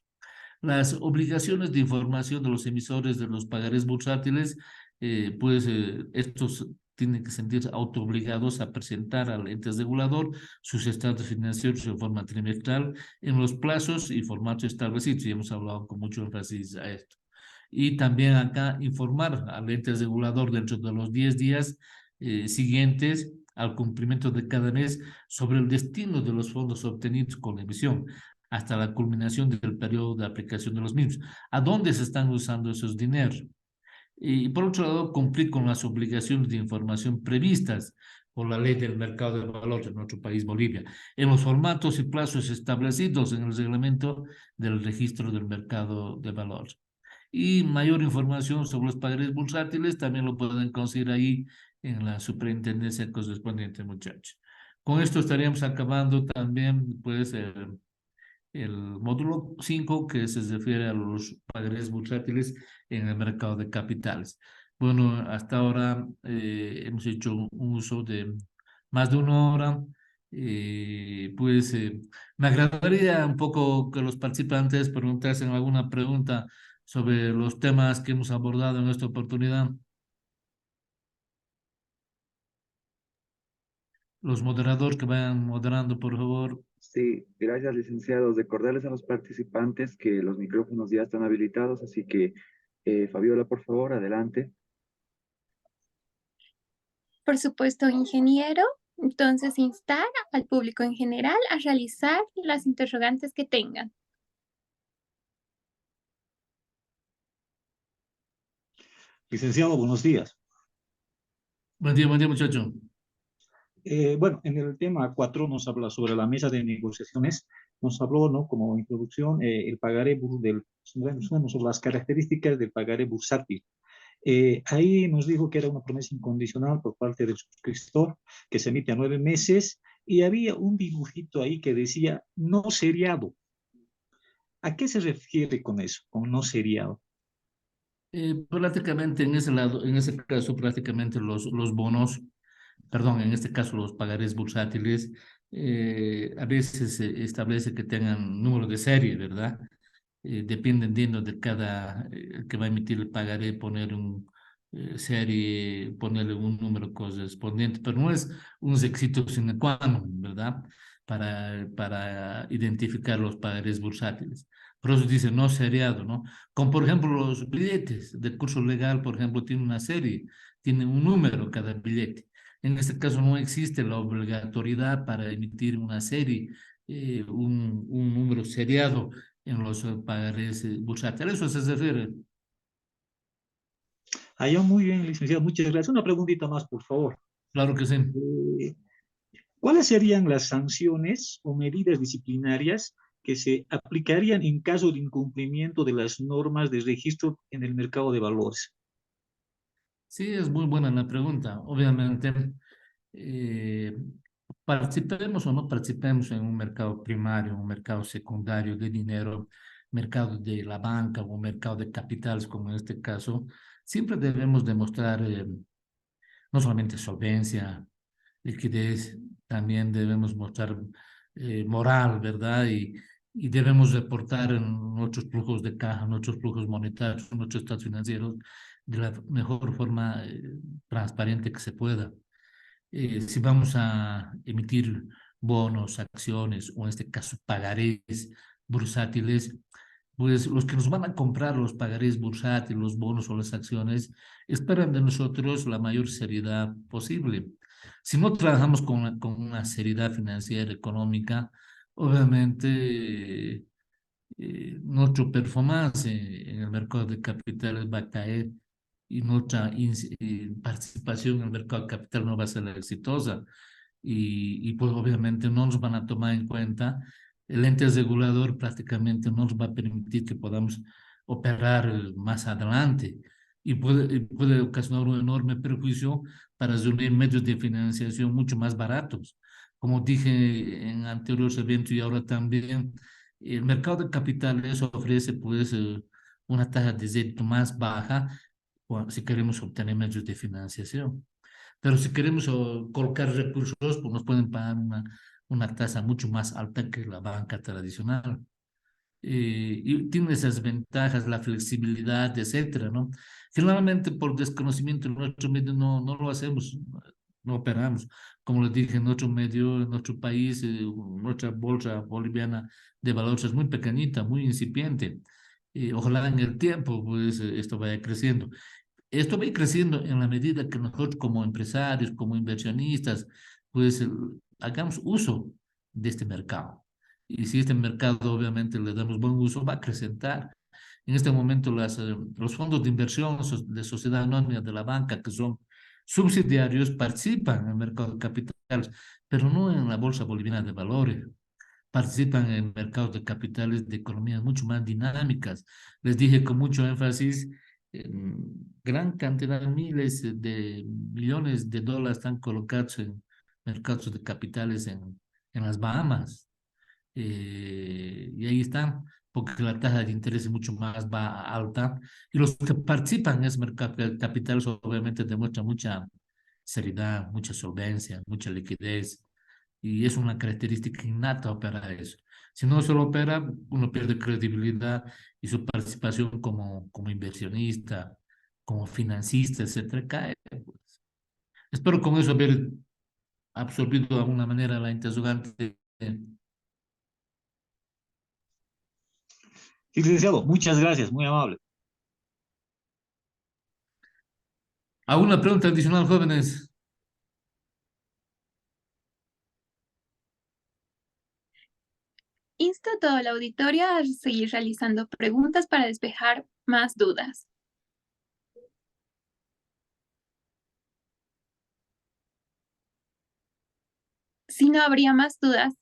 Las obligaciones de información de los emisores de los pagarés bursátiles, estos tienen que sentirse autoobligados a presentar al ente regulador sus estados financieros en forma trimestral en los plazos y formatos establecidos, y hemos hablado con mucho énfasis a esto. Y también acá informar al ente regulador dentro de los 10 días siguientes al cumplimiento de cada mes sobre el destino de los fondos obtenidos con la emisión hasta la culminación del periodo de aplicación de los mismos. ¿A dónde se están usando esos dineros? Y por otro lado, cumplir con las obligaciones de información previstas por la ley del mercado de valores de nuestro país, Bolivia, en los formatos y plazos establecidos en el reglamento del registro del mercado de valores. Y mayor información sobre los pagarés bursátiles también lo pueden conseguir ahí en la superintendencia correspondiente, muchachos. Con esto estaríamos acabando también, pues, el módulo 5 que se refiere a los pagarés bursátiles en el mercado de capitales. Bueno, hasta ahora hemos hecho un uso de más de 1 hora. Me agradaría un poco que los participantes preguntasen alguna pregunta sobre los temas que hemos abordado en esta oportunidad. Los moderadores que vayan moderando, por favor. Sí, gracias, licenciados. Recordarles a los participantes que los micrófonos ya están habilitados, así que Fabiola, por favor, adelante. Por supuesto, ingeniero. Entonces, instar al público en general a realizar las interrogantes que tengan. Licenciado, buenos días. Buen día, muchacho. Bueno, en el tema 4 nos habla sobre la mesa de negociaciones. Nos habló, ¿no? Como introducción, el pagaré bueno, sobre las características del pagaré bursátil. Ahí nos dijo que era una promesa incondicional por parte del suscriptor que se emite a 9 meses y había un dibujito ahí que decía no seriado. ¿A qué se refiere con eso, con no seriado? Prácticamente en ese lado, en ese caso, prácticamente los bonos, perdón, en este caso los pagarés bursátiles, a veces se establece que tengan número de serie, ¿verdad? Dependiendo de cada que va a emitir el pagaré, poner un serie, ponerle un número correspondiente, pero no es un requisito sine qua non, ¿verdad? Para identificar los pagarés bursátiles. Por eso dice no seriado, ¿no? Como por ejemplo los billetes de curso legal, por ejemplo, tiene una serie, tiene un número cada billete. En este caso no existe la obligatoriedad para emitir una serie, un número seriado en los pagarés bursátiles. Eso se refiere. Allá muy bien, licenciado, muchas gracias. Una preguntita más, por favor. Claro que sí. Eh, ¿Cuáles serían las sanciones o medidas disciplinarias que se aplicarían en caso de incumplimiento de las normas de registro en el mercado de valores? Sí, es muy buena la pregunta. Obviamente, eh, participemos o no participemos en un mercado primario, un mercado secundario de dinero, mercado de la banca o un mercado de capitales, como en este caso, siempre debemos demostrar no solamente solvencia, liquidez, también debemos mostrar moral, ¿verdad? Y debemos reportar en nuestros flujos de caja, nuestros flujos monetarios, nuestros estados financieros de la mejor forma transparente que se pueda. Si vamos a emitir bonos, acciones o en este caso pagarés bursátiles, pues los que nos van a comprar los pagarés bursátiles, los bonos o las acciones, esperan de nosotros la mayor seriedad posible. Si no trabajamos con una seriedad financiera, económica, obviamente nuestro performance en el mercado de capitales va a caer y nuestra participación en el mercado de capital no va a ser exitosa. Pues obviamente no nos van a tomar en cuenta. El ente regulador prácticamente no nos va a permitir que podamos operar más adelante puede ocasionar un enorme perjuicio para reunir medios de financiación mucho más baratos. Como dije en anteriores eventos y ahora también, el mercado de capitales ofrece pues una tasa de crédito más baja si queremos obtener medios de financiación. Pero si queremos colocar recursos, pues nos pueden pagar una tasa mucho más alta que la banca tradicional. y tiene esas ventajas, la flexibilidad, etcétera, ¿no? Generalmente por desconocimiento en nuestro medio no lo hacemos, no operamos. Como les dije, en nuestro medio, en nuestro país, nuestra bolsa boliviana de valores es muy pequeñita, muy incipiente. Ojalá en el tiempo, pues, esto vaya creciendo. Esto va a ir creciendo en la medida que nosotros como empresarios, como inversionistas, pues hagamos uso de este mercado. Y si este mercado obviamente le damos buen uso, va a acrecentar. En este momento los fondos de inversión de sociedad anónima de la banca, que son subsidiarios, participan en el mercado de capitales, pero no en la Bolsa Boliviana de Valores. Participan en mercados de capitales de economías mucho más dinámicas. Les dije con mucho énfasis, gran cantidad, miles de millones de dólares están colocados en mercados de capitales en las Bahamas. Y ahí están, porque la tasa de interés es mucho más alta. Y los que participan en ese mercado de capitales obviamente demuestran mucha seriedad, mucha solvencia, mucha liquidez. Y es una característica innata operar eso. Si no solo opera, uno pierde credibilidad y su participación como inversionista, como financista, etcétera, cae, pues. Espero con eso haber absorbido de alguna manera la interrogante. Sí, licenciado, muchas gracias, muy amable. ¿Alguna pregunta adicional, jóvenes? Insto a todo el auditorio a seguir realizando preguntas para despejar más dudas. Si no habría más dudas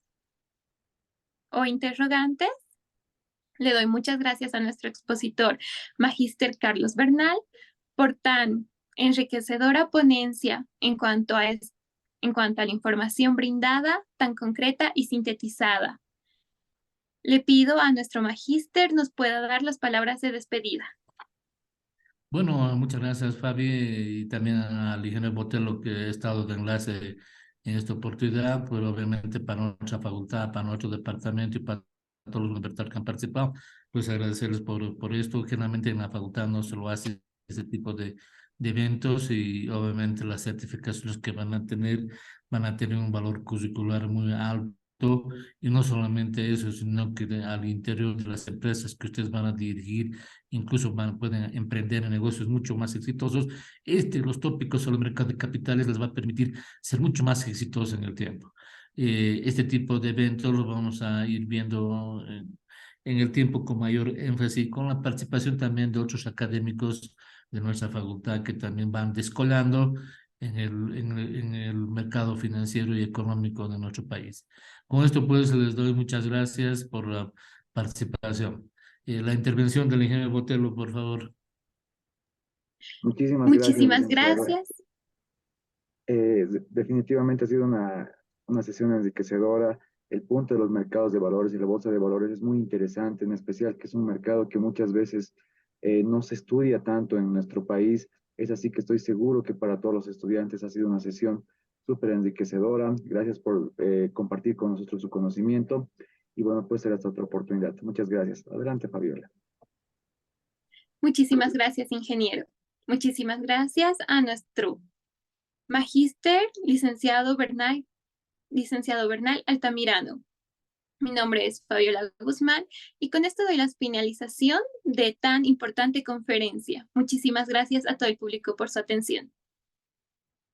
o interrogantes, le doy muchas gracias a nuestro expositor, Magíster Carlos Bernal, por tan enriquecedora ponencia en cuanto a la información brindada, tan concreta y sintetizada. Le pido a nuestro magíster nos pueda dar las palabras de despedida. Bueno, muchas gracias, Fabi, y también al ingeniero Botelo, que ha estado de enlace en esta oportunidad, pues obviamente para nuestra facultad, para nuestro departamento y para todos los universitarios que han participado, pues agradecerles por esto. Generalmente en la facultad no se lo hace ese tipo de eventos y obviamente las certificaciones que van a tener un valor curricular muy alto. Y no solamente eso, sino que al interior de las empresas que ustedes van a dirigir, incluso pueden emprender en negocios mucho más exitosos. Los tópicos sobre el mercado de capitales les va a permitir ser mucho más exitosos en el tiempo. Este tipo de eventos los vamos a ir viendo en el tiempo con mayor énfasis, con la participación también de otros académicos de nuestra facultad que también van descolando en el mercado financiero y económico de nuestro país. Con esto pues les doy muchas gracias por la participación. La intervención del ingeniero Botelo, por favor. Muchísimas gracias, Muchísimas licenciado. gracias. Definitivamente ha sido una sesión enriquecedora. El punto de los mercados de valores y la bolsa de valores es muy interesante, en especial que es un mercado que muchas veces no se estudia tanto en nuestro país. Es así que estoy seguro que para todos los estudiantes ha sido una sesión súper enriquecedora. Gracias por compartir con nosotros su conocimiento y bueno, pues será hasta otra oportunidad. Muchas gracias. Adelante, Fabiola. Muchísimas gracias, ingeniero. Muchísimas gracias a nuestro magíster, licenciado Bernal Altamirano. Mi nombre es Fabiola Guzmán y con esto doy la finalización de tan importante conferencia. Muchísimas gracias a todo el público por su atención.